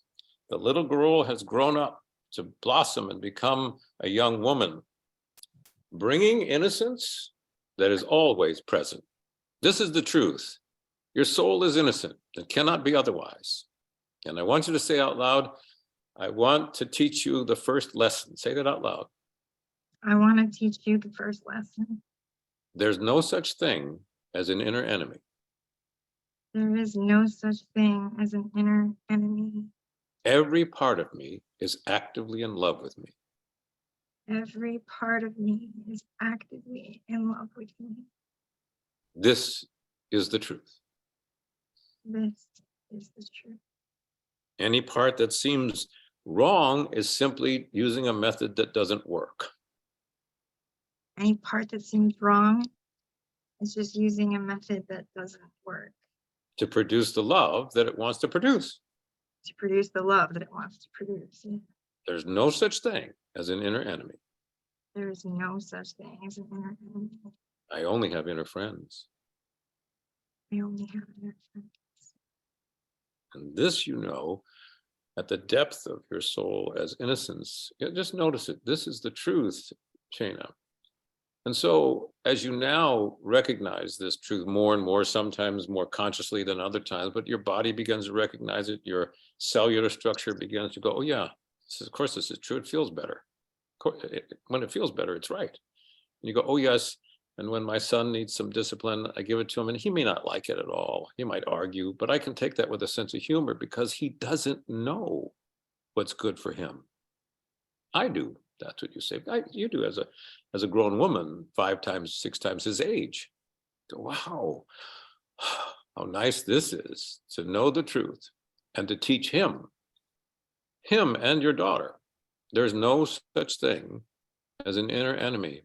[SPEAKER 1] The little girl has grown up to blossom and become a young woman, bringing innocence that is always present. This is the truth. Your soul is innocent. It cannot be otherwise. And I want you to say out loud, I want to teach you the first lesson. Say that out loud.
[SPEAKER 2] I want to teach you the first lesson.
[SPEAKER 1] There's no such thing as an inner enemy.
[SPEAKER 2] There is no such thing as an inner enemy.
[SPEAKER 1] Every part of me is actively in love with me.
[SPEAKER 2] Every part of me is actively in love with me.
[SPEAKER 1] This is the truth.
[SPEAKER 2] This is the truth.
[SPEAKER 1] Any part that seems wrong is simply using a method that doesn't work.
[SPEAKER 2] Any part that seems wrong is just using a method that doesn't work
[SPEAKER 1] To produce the love that it wants to produce.
[SPEAKER 2] to produce the love that it wants to produce.
[SPEAKER 1] There's no such thing as an inner enemy.
[SPEAKER 2] There is no such thing as an inner enemy.
[SPEAKER 1] I only have inner friends.
[SPEAKER 2] I only have inner friends.
[SPEAKER 1] And this, you know, at the depth of your soul as innocence. Just notice it. This is the truth, Shana. And so as you now recognize this truth more and more, sometimes more consciously than other times, but your body begins to recognize it, your cellular structure begins to go, oh yeah, of course this is true, it feels better. When it feels better, it's right. And you go, oh yes, and when my son needs some discipline, I give it to him, and he may not like it at all. He might argue, but I can take that with a sense of humor because he doesn't know what's good for him. I do. That's what you say. You do as a grown woman, 5 times, 6 times his age. Wow, how nice this is to know the truth and to teach him and your daughter. There's no such thing as an inner enemy.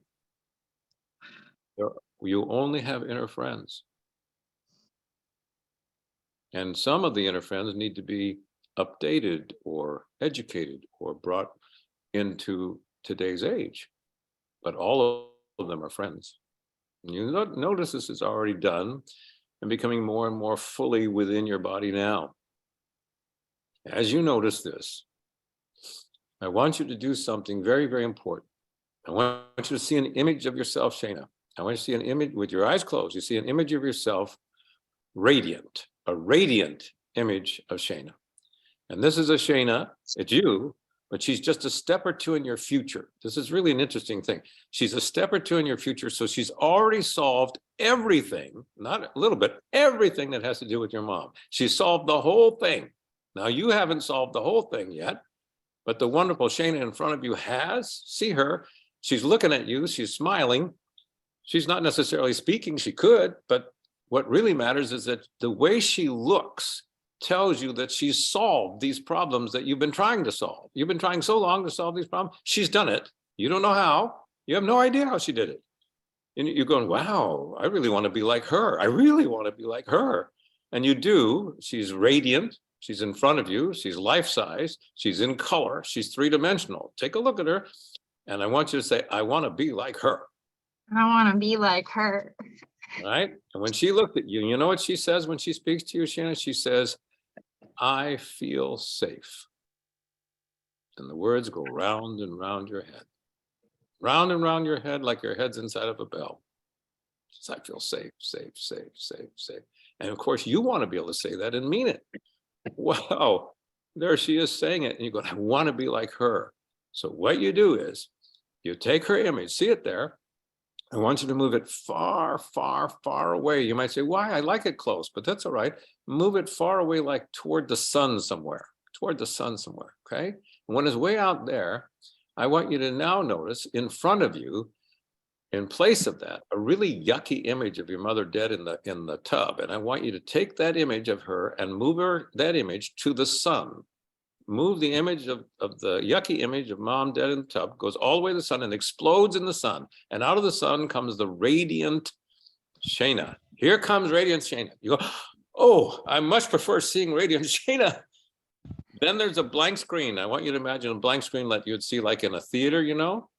[SPEAKER 1] You only have inner friends. And some of the inner friends need to be updated or educated or brought into today's age, but all of them are friends. And you notice this is already done and becoming more and more fully within your body now. As you notice this, I want you to do something very, very important. I want you to see an image of yourself, Shana. I want you to see an image with your eyes closed. You see an image of yourself, radiant, a radiant image of Shana. And this is a Shana, it's you, but she's just a step or two in your future. This is really an interesting thing. She's a step or two in your future, so she's already solved everything, not a little bit, everything that has to do with your mom. She solved the whole thing. Now you haven't solved the whole thing yet, but the wonderful Shana in front of you has. See her, she's looking at you, she's smiling. She's not necessarily speaking, she could, but what really matters is that the way she looks tells you that she's solved these problems that you've been trying to solve. You've been trying so long to solve these problems. She's done it. You don't know how. You have no idea how she did it. And you're going, wow, I really want to be like her. I really want to be like her. And you do. She's radiant. She's in front of you. She's life-size. She's in color. She's 3-dimensional. Take a look at her. And I want you to say, I want to be like her.
[SPEAKER 2] I want to be like her.
[SPEAKER 1] Right? And when she looked at you, you know what she says when she speaks to you, Shannon? She says, I feel safe. And the words go round and round your head. Round and round your head like your head's inside of a bell. She says, I feel safe, safe, safe, safe, safe. And of course, you want to be able to say that and mean it. Wow, there she is saying it. And you go, I want to be like her. So what you do is you take her image, see it there. I want you to move it far, far, far away. You might say, why? I like it close, but that's all right. Move it far away, like toward the sun somewhere, okay? And when it's way out there, I want you to now notice in front of you, in place of that, a really yucky image of your mother dead in the tub. And I want you to take that image of her and move that image to the sun. Move the image of the yucky image of mom dead in the tub, goes all the way to the sun and explodes in the sun. And out of the sun comes the radiant Shana. Here comes radiant Shana. You go, oh, I much prefer seeing radiant Shana. Then there's a blank screen. I want you to imagine a blank screen like you'd see like in a theater, you know?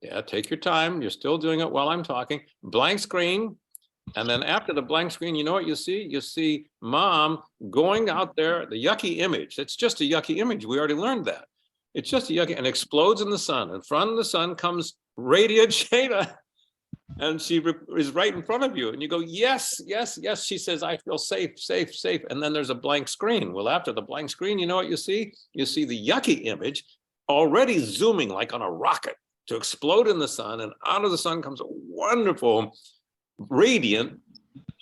[SPEAKER 1] Yeah, take your time. You're still doing it while I'm talking. Blank screen. And then after the blank screen, you know what you see? You see mom going out there, the yucky image. It's just a yucky image. We already learned that. It's just a yucky, and explodes in the sun. In front of the sun comes radiant Shana. And she is right in front of you. And you go, yes, yes, yes. She says, I feel safe, safe, safe. And then there's a blank screen. Well, after the blank screen, you know what you see? You see the yucky image already zooming like on a rocket to explode in the sun. And out of the sun comes a wonderful, radiant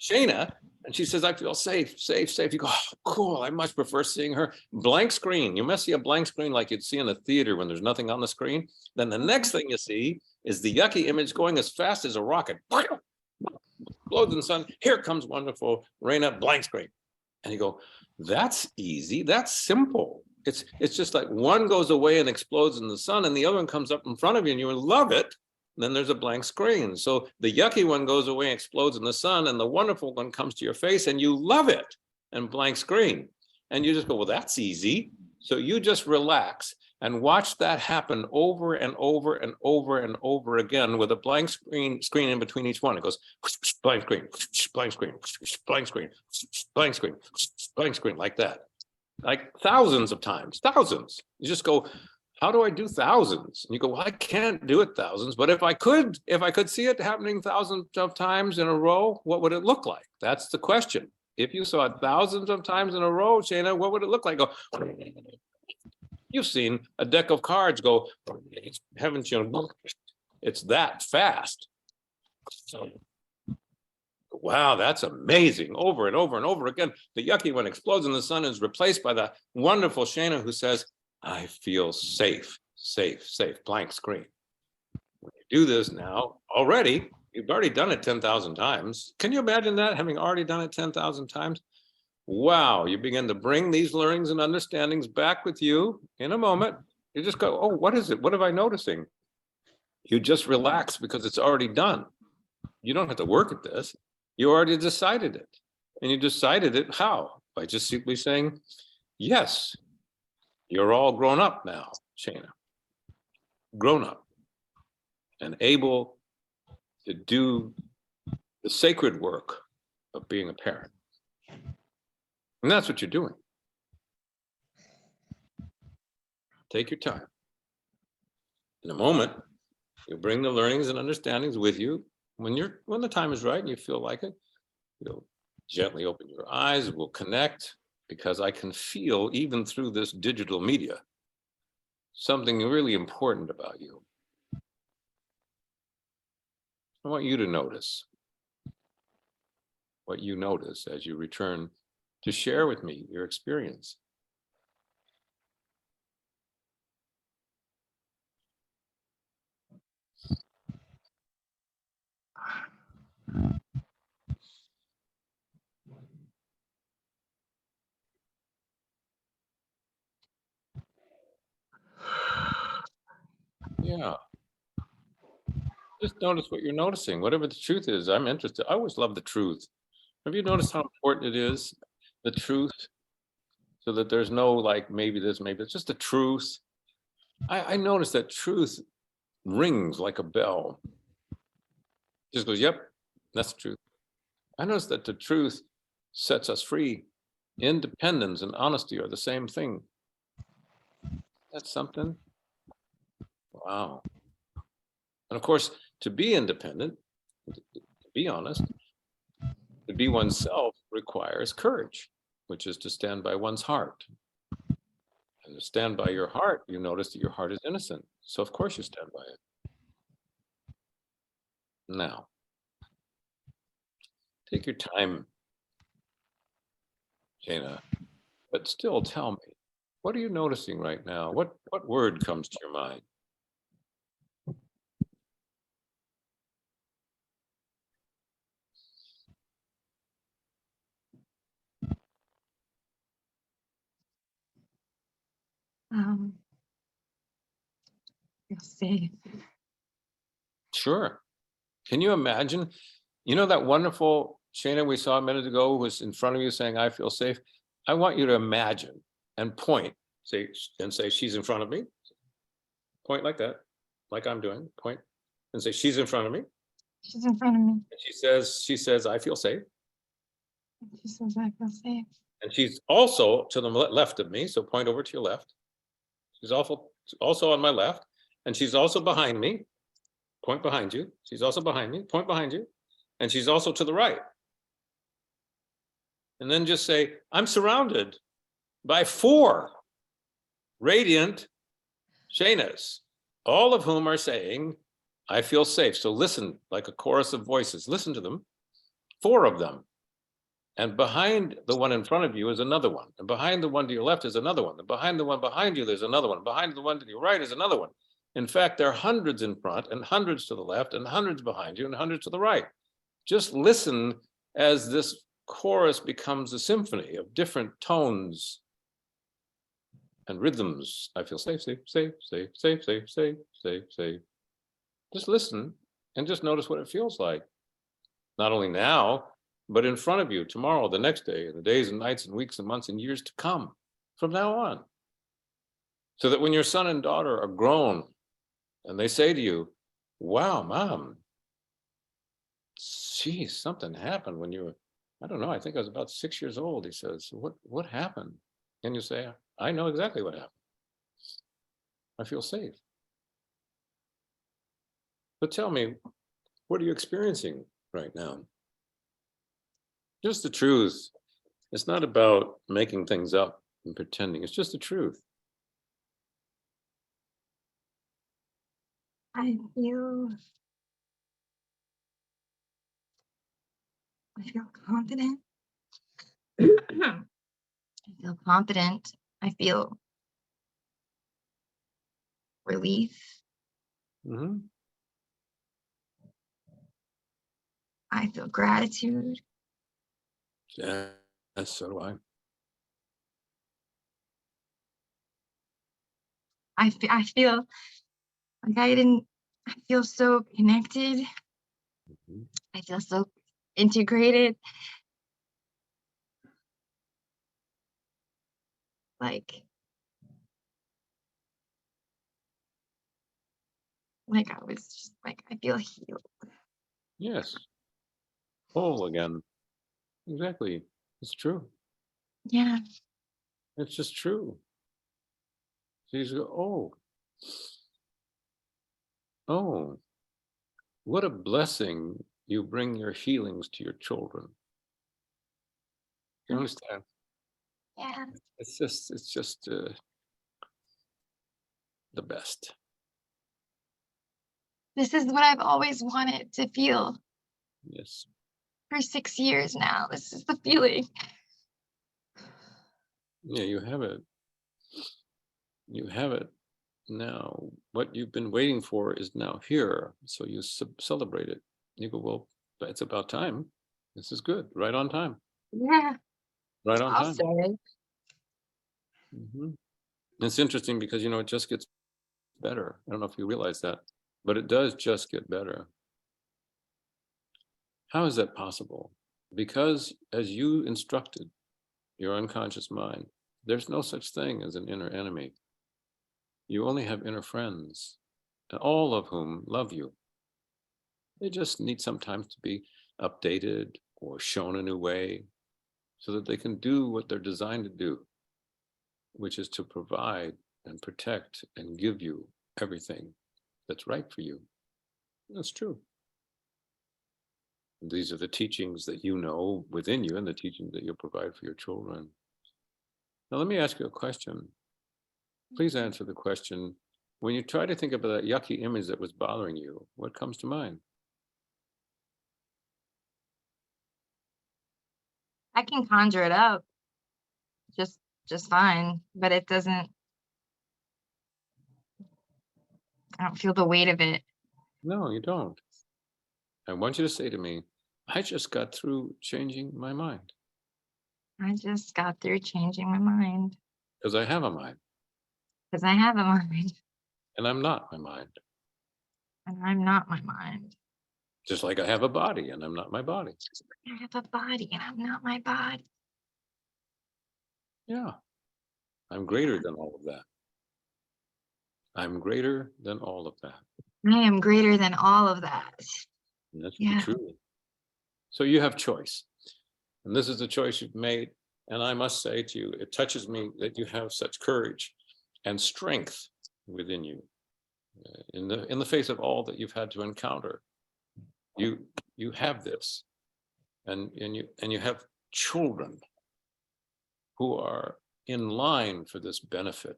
[SPEAKER 1] Shayna. And she says, I feel safe, safe, safe. You go, oh, cool. I much prefer seeing her. Blank screen. You must see a blank screen like you'd see in a theater when there's nothing on the screen. Then the next thing you see is the yucky image going as fast as a rocket. Explodes in the sun. Here comes wonderful Raina, blank screen. And you go, that's easy. That's simple. It's just like one goes away and explodes in the sun and the other one comes up in front of you and you love it. Then there's a blank screen. So the yucky one goes away and explodes in the sun and the wonderful one comes to your face and you love it and blank screen. And you just go, well, that's easy. So you just relax and watch that happen over and over and over and over again with a blank screen in between each one. It goes blank screen, blank screen, blank screen, blank screen, blank screen, like that. Like thousands of times, thousands. You just go, how do I do thousands? And you go, well, I can't do it thousands, but if I could see it happening thousands of times in a row, what would it look like? That's the question. If you saw it thousands of times in a row, Shayna, what would it look like? Go, you've seen a deck of cards go, haven't you? It's that fast. So, wow, that's amazing. Over and over and over again. The yucky one explodes in the sun is replaced by the wonderful Shayna who says, I feel safe, safe, safe, blank screen. When you do this now, already, you've already done it 10,000 times. Can you imagine that, having already done it 10,000 times? Wow, you begin to bring these learnings and understandings back with you in a moment. You just go, oh, what is it? What am I noticing? You just relax because it's already done. You don't have to work at this. You already decided it. And you decided it how? By just simply saying, yes, you're all grown up now, Shayna. Grown up and able to do the sacred work of being a parent. And that's what you're doing. Take your time. In a moment, you'll bring the learnings and understandings with you. When the time is right and you feel like it, you'll gently open your eyes, we'll connect, because I can feel, even through this digital media, something really important about you. I want you to notice what you notice as you return to share with me your experience. Yeah. Just notice what you're noticing, whatever the truth is. I'm interested. I always love the truth. Have you noticed how important it is, the truth, so that there's no like, maybe this, maybe it's just the truth. I noticed that truth rings like a bell. Just goes, yep, that's the truth. I noticed that the truth sets us free. Independence and honesty are the same thing. That's something. Wow. And of course, to be independent, to be honest, to be oneself requires courage, which is to stand by one's heart. And to stand by your heart, you notice that your heart is innocent. So of course you stand by it. Now, take your time, Jana, but still tell me, what are you noticing right now? What word comes to your mind?
[SPEAKER 2] Feel safe.
[SPEAKER 1] Sure. Can you imagine? You know that wonderful Shayna we saw a minute ago was in front of you saying, I feel safe. I want you to imagine and point, say, she's in front of me. Point like that, like I'm doing, point, and say, she's in front of me.
[SPEAKER 2] She's in front of me.
[SPEAKER 1] And she says, I feel safe.
[SPEAKER 2] She says, I feel safe.
[SPEAKER 1] And she's also to the left of me, so point over to your left. She's also on my left, and she's also behind me. point behind you. She's also behind me, point behind you. And she's also to the right. And then just say, I'm surrounded by 4 radiant Shaynas, all of whom are saying, I feel safe. So listen, like a chorus of voices, listen to them, 4 of them. And behind the one in front of you is another one. And behind the one to your left is another one. And behind the one behind you, there's another one. Behind the one to your right is another one. In fact, there are hundreds in front and hundreds to the left and hundreds behind you and hundreds to the right. Just listen as this chorus becomes a symphony of different tones and rhythms. I feel safe, safe, safe, safe, safe, safe, safe, safe, safe. Just listen and just notice what it feels like. Not only now, but in front of you tomorrow, the next day, the days and nights and weeks and months and years to come from now on. So that when your son and daughter are grown and they say to you, wow, Mom, geez, something happened when you were, I don't know, I think I was about 6 years old. He says, what happened? And you say, I know exactly what happened. I feel safe. But tell me, what are you experiencing right now? Just the truth. It's not about making things up and pretending. It's just the truth.
[SPEAKER 2] I feel confident. I feel confident. I feel relief.
[SPEAKER 1] Mm-hmm.
[SPEAKER 2] I feel gratitude.
[SPEAKER 1] Yeah, so do I.
[SPEAKER 2] I feel like I feel so connected.
[SPEAKER 1] Mhm.
[SPEAKER 2] I feel so integrated. Like I was just like, I feel healed.
[SPEAKER 1] Yes. Whole again. Exactly. It's true.
[SPEAKER 2] Yeah.
[SPEAKER 1] It's just true. So you go, oh, what a blessing you bring your healings to your children. You understand?
[SPEAKER 2] Yeah.
[SPEAKER 1] It's just the best.
[SPEAKER 2] This is what I've always wanted to feel
[SPEAKER 1] Yes.
[SPEAKER 2] for 6 years now. This is the feeling.
[SPEAKER 1] Yeah, you have it. You have it now. What you've been waiting for is now here. So you celebrate it. You go, well, it's about time. This is good. Right on time.
[SPEAKER 2] Yeah.
[SPEAKER 1] Right on
[SPEAKER 2] I'll
[SPEAKER 1] time.
[SPEAKER 2] say.
[SPEAKER 1] Mhm. It's interesting because, it just gets better. I don't know if you realize that, but it does just get better. How is that possible? Because as you instructed your unconscious mind, there's no such thing as an inner enemy. You only have inner friends, and all of whom love you. They just need sometimes to be updated or shown a new way so that they can do what they're designed to do, which is to provide and protect and give you everything that's right for you. That's true. These are the teachings that you know within you and the teachings that you'll provide for your children. Now, let me ask you a question. Please answer the question. When you try to think about that yucky image that was bothering you, what comes to mind?
[SPEAKER 2] I can conjure it up just fine, but it doesn't, I don't feel the weight of it.
[SPEAKER 1] No, you don't. I want you to say to me, I just got through changing my mind
[SPEAKER 2] I just got through changing my mind
[SPEAKER 1] because I have a mind
[SPEAKER 2] because I have a mind
[SPEAKER 1] and I'm not my mind.
[SPEAKER 2] and I'm not my mind.
[SPEAKER 1] Just like I have a body and I'm not my body.
[SPEAKER 2] I have a body and I'm not my body.
[SPEAKER 1] Yeah, I'm greater than all of that. I'm greater than all of that.
[SPEAKER 2] I am greater than all of that.
[SPEAKER 1] And that's
[SPEAKER 2] Yeah.
[SPEAKER 1] the truth. So you have choice. And this is the choice you've made. And I must say to you, it touches me that you have such courage and strength within you in the face of all that you've had to encounter. You have this, and you have children who are in line for this benefit.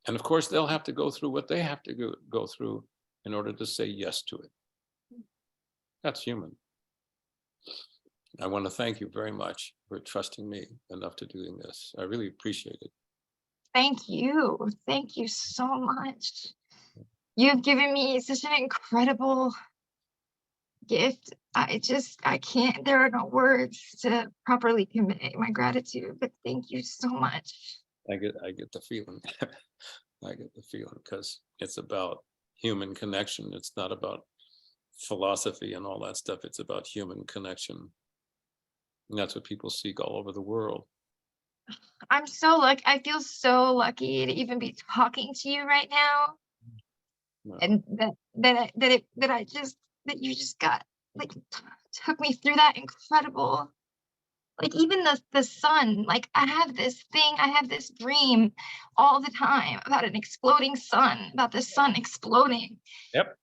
[SPEAKER 1] And of course, they'll have to go through what they have to go through in order to say yes to it. That's human. I want to thank you very much for trusting me enough to doing this. I really appreciate it.
[SPEAKER 2] Thank you. Thank you so much. You've given me such an incredible gift. I can't, there are no words to properly convey my gratitude, but thank you so much.
[SPEAKER 1] I get the feeling. I get the feeling, because it's about human connection. It's not about philosophy and all that stuff. It's about human connection. And that's what people seek all over the world.
[SPEAKER 2] I'm so lucky. I feel so lucky to even be talking to you right now.
[SPEAKER 1] Well,
[SPEAKER 2] And that you just got, like, took me through that incredible, like, even the sun, like, I have this dream all the time about an exploding sun, about the sun exploding.
[SPEAKER 1] Yep.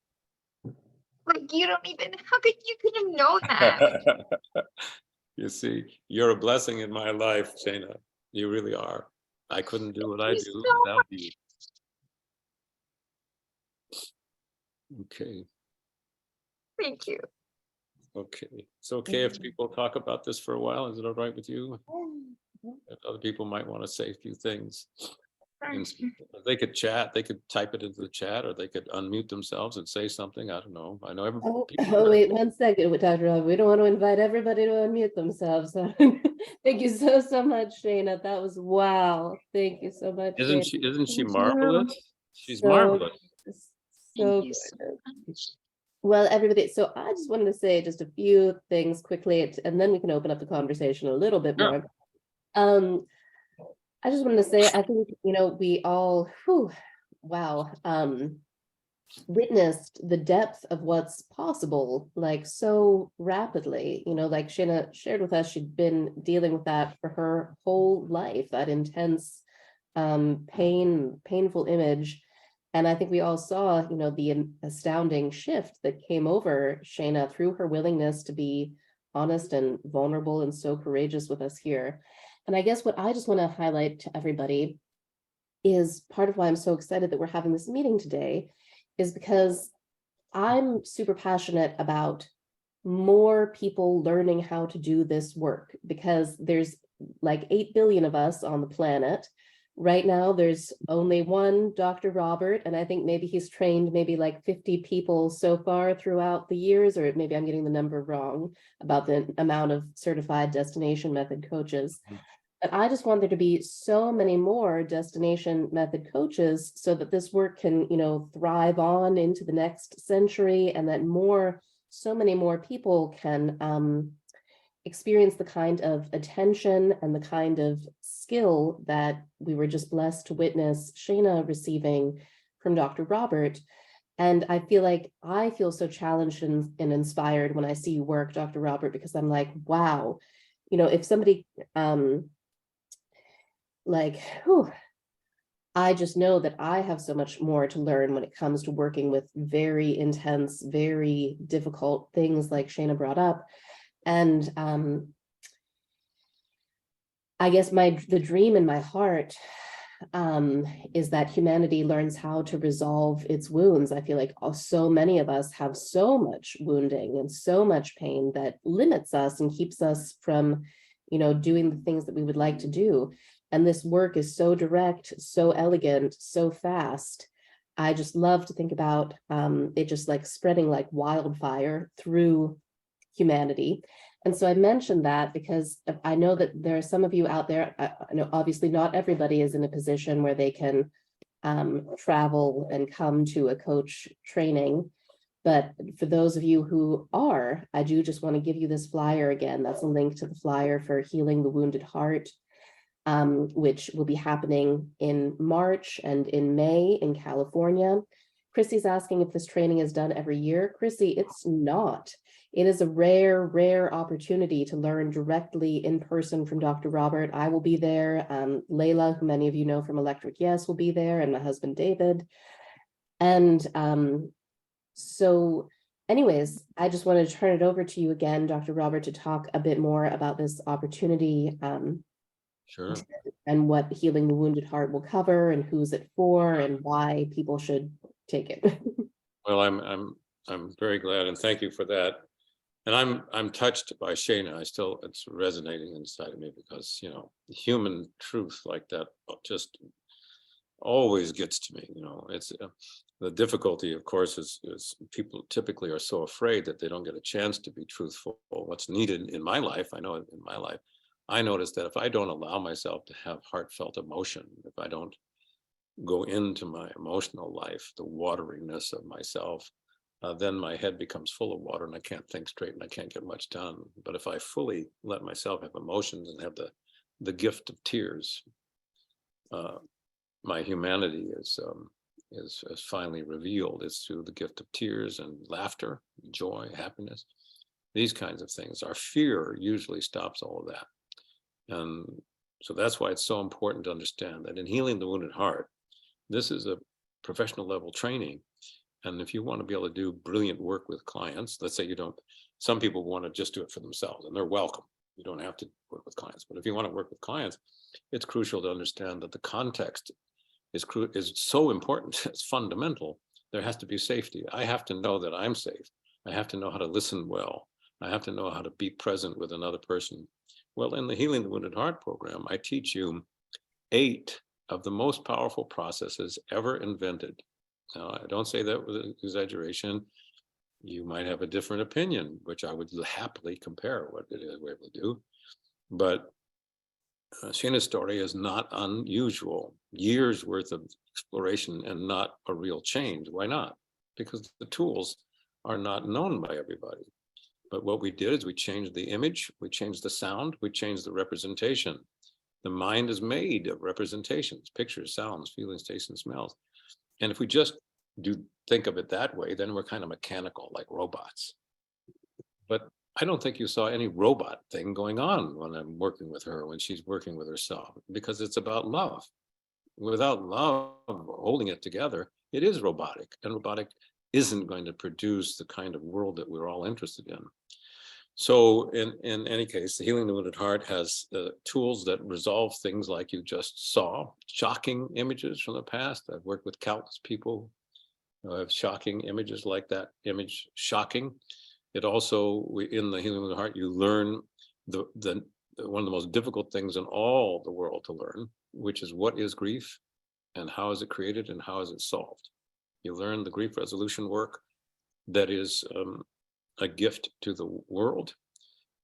[SPEAKER 2] Like, you don't even, how could you could have known that?
[SPEAKER 1] You see, you're a blessing in my life, Shana. You really are. I couldn't do what I
[SPEAKER 2] Thank
[SPEAKER 1] do
[SPEAKER 2] you so
[SPEAKER 1] without you. Okay.
[SPEAKER 2] Thank you.
[SPEAKER 1] Okay. It's okay if people talk about this for a while. Is it all right with you? If other people might want to say a few things. And they could chat, they could type it into the chat, or they could unmute themselves and say something. I don't know. I know everybody.
[SPEAKER 3] Oh, wait 1 second, Dr. Rob. We don't want to invite everybody to unmute themselves. Thank you so much, Shana. That was wow. Thank you so much.
[SPEAKER 1] Isn't
[SPEAKER 3] Shana.
[SPEAKER 1] she
[SPEAKER 2] Thank
[SPEAKER 1] marvelous?
[SPEAKER 2] you.
[SPEAKER 1] She's
[SPEAKER 3] So-
[SPEAKER 1] marvelous.
[SPEAKER 3] So
[SPEAKER 2] Thank you so
[SPEAKER 3] good.
[SPEAKER 2] much.
[SPEAKER 3] Well, everybody, so I just wanted to say just a few things quickly, and then we can open up the conversation a little bit
[SPEAKER 1] Sure.
[SPEAKER 3] more. I just wanted to say, I think, we all, wow, witnessed the depth of what's possible, like, so rapidly. Like Shana shared with us, she'd been dealing with that for her whole life, that intense painful image. And I think we all saw, the astounding shift that came over Shana through her willingness to be honest and vulnerable and so courageous with us here. And I guess what I just want to highlight to everybody is part of why I'm so excited that we're having this meeting today, is because I'm super passionate about more people learning how to do this work, because there's like 8 billion of us on the planet. Right now, there's only one Dr. Robert, and I think maybe he's trained maybe like 50 people so far throughout the years, or maybe I'm getting the number wrong about the amount of certified destination method coaches. But I just want there to be so many more destination method coaches so that this work can, thrive on into the next century, and that so many more people can experience the kind of attention and the kind of skill that we were just blessed to witness Shana receiving from Dr. Robert. And I feel so challenged and inspired when I see you work, Dr. Robert, because I'm like, wow, if somebody I just know that I have so much more to learn when it comes to working with very intense, very difficult things like Shana brought up. And I guess the dream in my heart is that humanity learns how to resolve its wounds. I feel like so many of us have so much wounding and so much pain that limits us and keeps us from, doing the things that we would like to do. And this work is so direct, so elegant, so fast. I just love to think about it just like spreading like wildfire through humanity. And so I mentioned that because I know that there are some of you out there, I know obviously not everybody is in a position where they can travel and come to a coach training. But for those of you who are, I do just want to give you this flyer again. That's a link to the flyer for Healing the Wounded Heart, which will be happening in March and in May in California. Chrissy's asking if this training is done every year. Chrissy, it's not. It is a rare, rare opportunity to learn directly in person from Dr. Robert. I will be there. Layla, who many of you know from Electric Yes, will be there, and my husband, David. And so anyways, I just wanted to turn it over to you again, Dr. Robert, to talk a bit more about this opportunity.
[SPEAKER 1] Sure.
[SPEAKER 3] And what Healing the Wounded Heart will cover, and who's it for, and why people should take it.
[SPEAKER 1] Well, I'm very glad, and thank you for that. And I'm touched by Shana. It's resonating inside of me, because human truth like that just always gets to me. It's the difficulty, of course, is people typically are so afraid that they don't get a chance to be truthful. What's needed in my life, I know in my life, I notice that if I don't allow myself to have heartfelt emotion, if I don't go into my emotional life, the wateriness of myself, then my head becomes full of water and I can't think straight and I can't get much done. But if I fully let myself have emotions and have the gift of tears, my humanity is finally revealed. It's through the gift of tears and laughter, joy, happiness, these kinds of things. Our fear usually stops all of that. And so that's why it's so important to understand that in healing the wounded heart, this is a professional level training. And if you want to be able to do brilliant work with clients, let's say some people want to just do it for themselves, and they're welcome. You don't have to work with clients. But if you want to work with clients, it's crucial to understand that the context is so important. It's fundamental. There has to be safety. I have to know that I'm safe. I have to know how to listen well. I have to know how to be present with another person. Well, in the Healing the Wounded Heart program, I teach you 8 of the most powerful processes ever invented. Now, I don't say that with exaggeration. You might have a different opinion, which I would happily compare what it is we're able to do. But Shana's story is not unusual. Years worth of exploration and not a real change. Why not? Because the tools are not known by everybody. But what we did is we changed the image, we changed the sound, we changed the representation. The mind is made of representations, pictures, sounds, feelings, tastes, and smells. And if we just think of it that way, then we're kind of mechanical, like robots. But I don't think you saw any robot thing going on when I'm working with her, when she's working with herself, because it's about love. Without love holding it together, it is robotic, and robotic isn't going to produce the kind of world that we're all interested in. So in any case, the Healing the Wounded Heart has tools that resolve things like you just saw, shocking images from the past. I've worked with countless people who have shocking images like that image, shocking. It also, in the Healing of the Heart, you learn one of the most difficult things in all the world to learn, which is what is grief and how is it created and how is it solved. You learn the grief resolution work that is a gift to the world,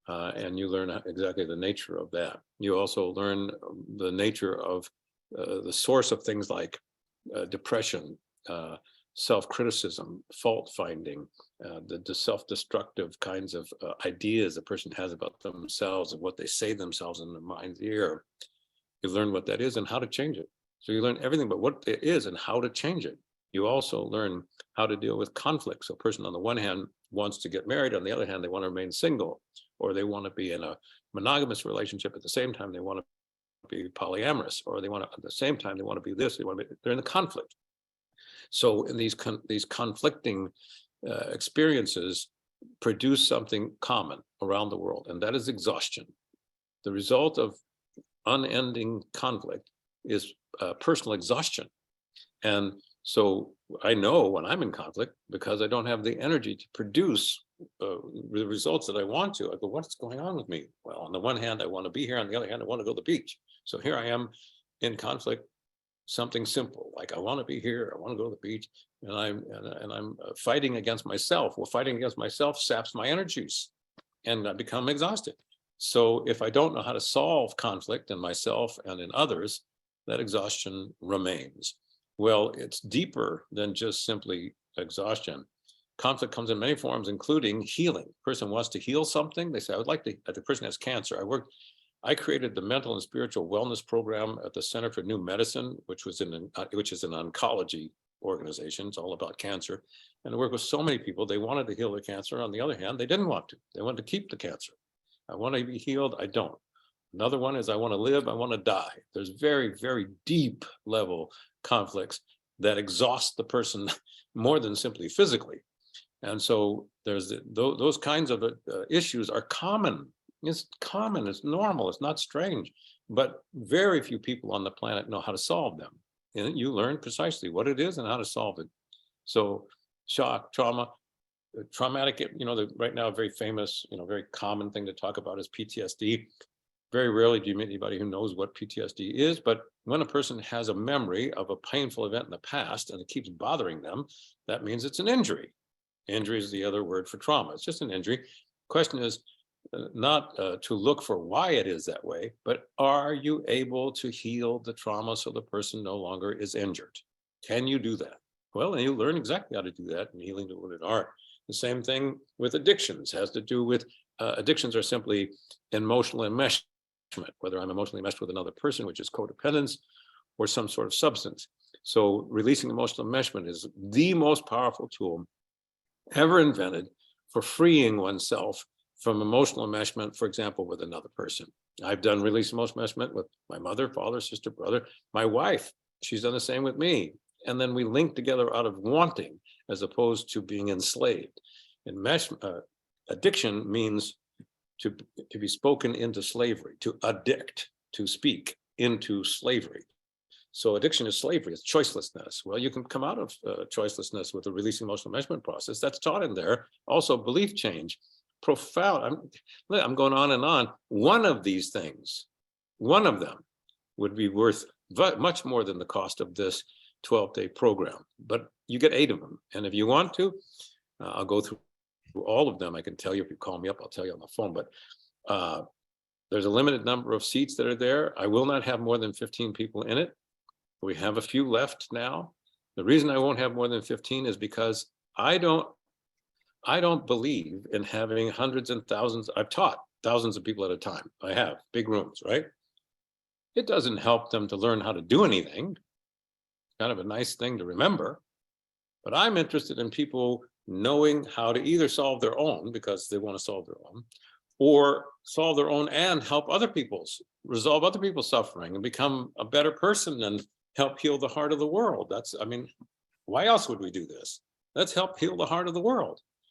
[SPEAKER 1] and you learn exactly the nature of that. You also learn the nature of the source of things like depression, self-criticism, fault-finding, the self-destructive kinds of ideas a person has about themselves and what they say themselves in their mind's ear. You learn what that is and how to change it. So you learn everything but what it is and how to change it. You also learn how to deal with conflict. So a person on the one hand wants to get married, on the other hand, they want to remain single, or they want to be in a monogamous relationship. At the same time, they want to be polyamorous, or they want to, at the same time, they want to be this, they're in the conflict. So in these conflicting experiences produce something common around the world, and that is exhaustion. The result of unending conflict is personal exhaustion. And so I know when I'm in conflict, because I don't have the energy to produce the results that I want to. I go, what's going on with me? Well, on the one hand, I want to be here. On the other hand, I want to go to the beach. So here I am in conflict, something simple, like I want to be here. I want to go to the beach. And I'm fighting against myself. Well, fighting against myself saps my energies and I become exhausted. So if I don't know how to solve conflict in myself and in others, that exhaustion remains. Well, it's deeper than just simply exhaustion. Conflict comes in many forms, including healing. A person wants to heal something. They say, I would like to, the person has cancer. I created the mental and spiritual wellness program at the Center for New Medicine, which is an oncology organization. It's all about cancer. And I work with so many people, they wanted to heal their cancer. On the other hand, they didn't want to. They wanted to keep the cancer. I want to be healed. I don't. Another one is I want to live. I want to die. There's very, very deep level conflicts that exhaust the person more than simply physically. And so there's those kinds of issues are common. It's common, it's normal, it's not strange, but very few people on the planet know how to solve them. And you learn precisely what it is and how to solve it. So shock, trauma, traumatic, right now, very famous, very common thing to talk about is PTSD. Very rarely do you meet anybody who knows what PTSD is, but when a person has a memory of a painful event in the past and it keeps bothering them, that means it's an injury. Injury is the other word for trauma. It's just an injury. Question is not to look for why it is that way, but are you able to heal the trauma so the person no longer is injured? Can you do that? Well, and you learn exactly how to do that in healing to wounded art. The same thing with addictions has to do with addictions are simply emotional enmeshment, whether I'm emotionally enmeshed with another person, which is codependence, or some sort of substance. So releasing emotional enmeshment is the most powerful tool ever invented for freeing oneself from emotional enmeshment, for example, with another person. I've done release emotional enmeshment with my mother, father, sister, brother, my wife. She's done the same with me. And then we link together out of wanting as opposed to being enslaved. Addiction means to be spoken into slavery, to addict, to speak into slavery. So addiction is slavery, it's choicelessness. Well, you can come out of choicelessness with the releasing emotional enmeshment process. That's taught in there. Also belief change, profound. I'm going on and on. One of these things, one of them would be worth much more than the cost of this 12-day program, but you get 8 of them. And if you want to, I'll go through all of them. I can tell you, if you call me up, I'll tell you on the phone, but there's a limited number of seats that are there. I will not have more than 15 people in it. We have a few left now. The reason I won't have more than 15 is because I don't believe in having hundreds and thousands. I've taught thousands of people at a time. I have big rooms, right? It doesn't help them to learn how to do anything. Kind of a nice thing to remember. But I'm interested in people knowing how to either solve their own because they want to solve their own, or solve their own and help other people's, resolve other people's suffering and become a better person and help heal the heart of the world. Why else would we do this? Let's help heal the heart of the world.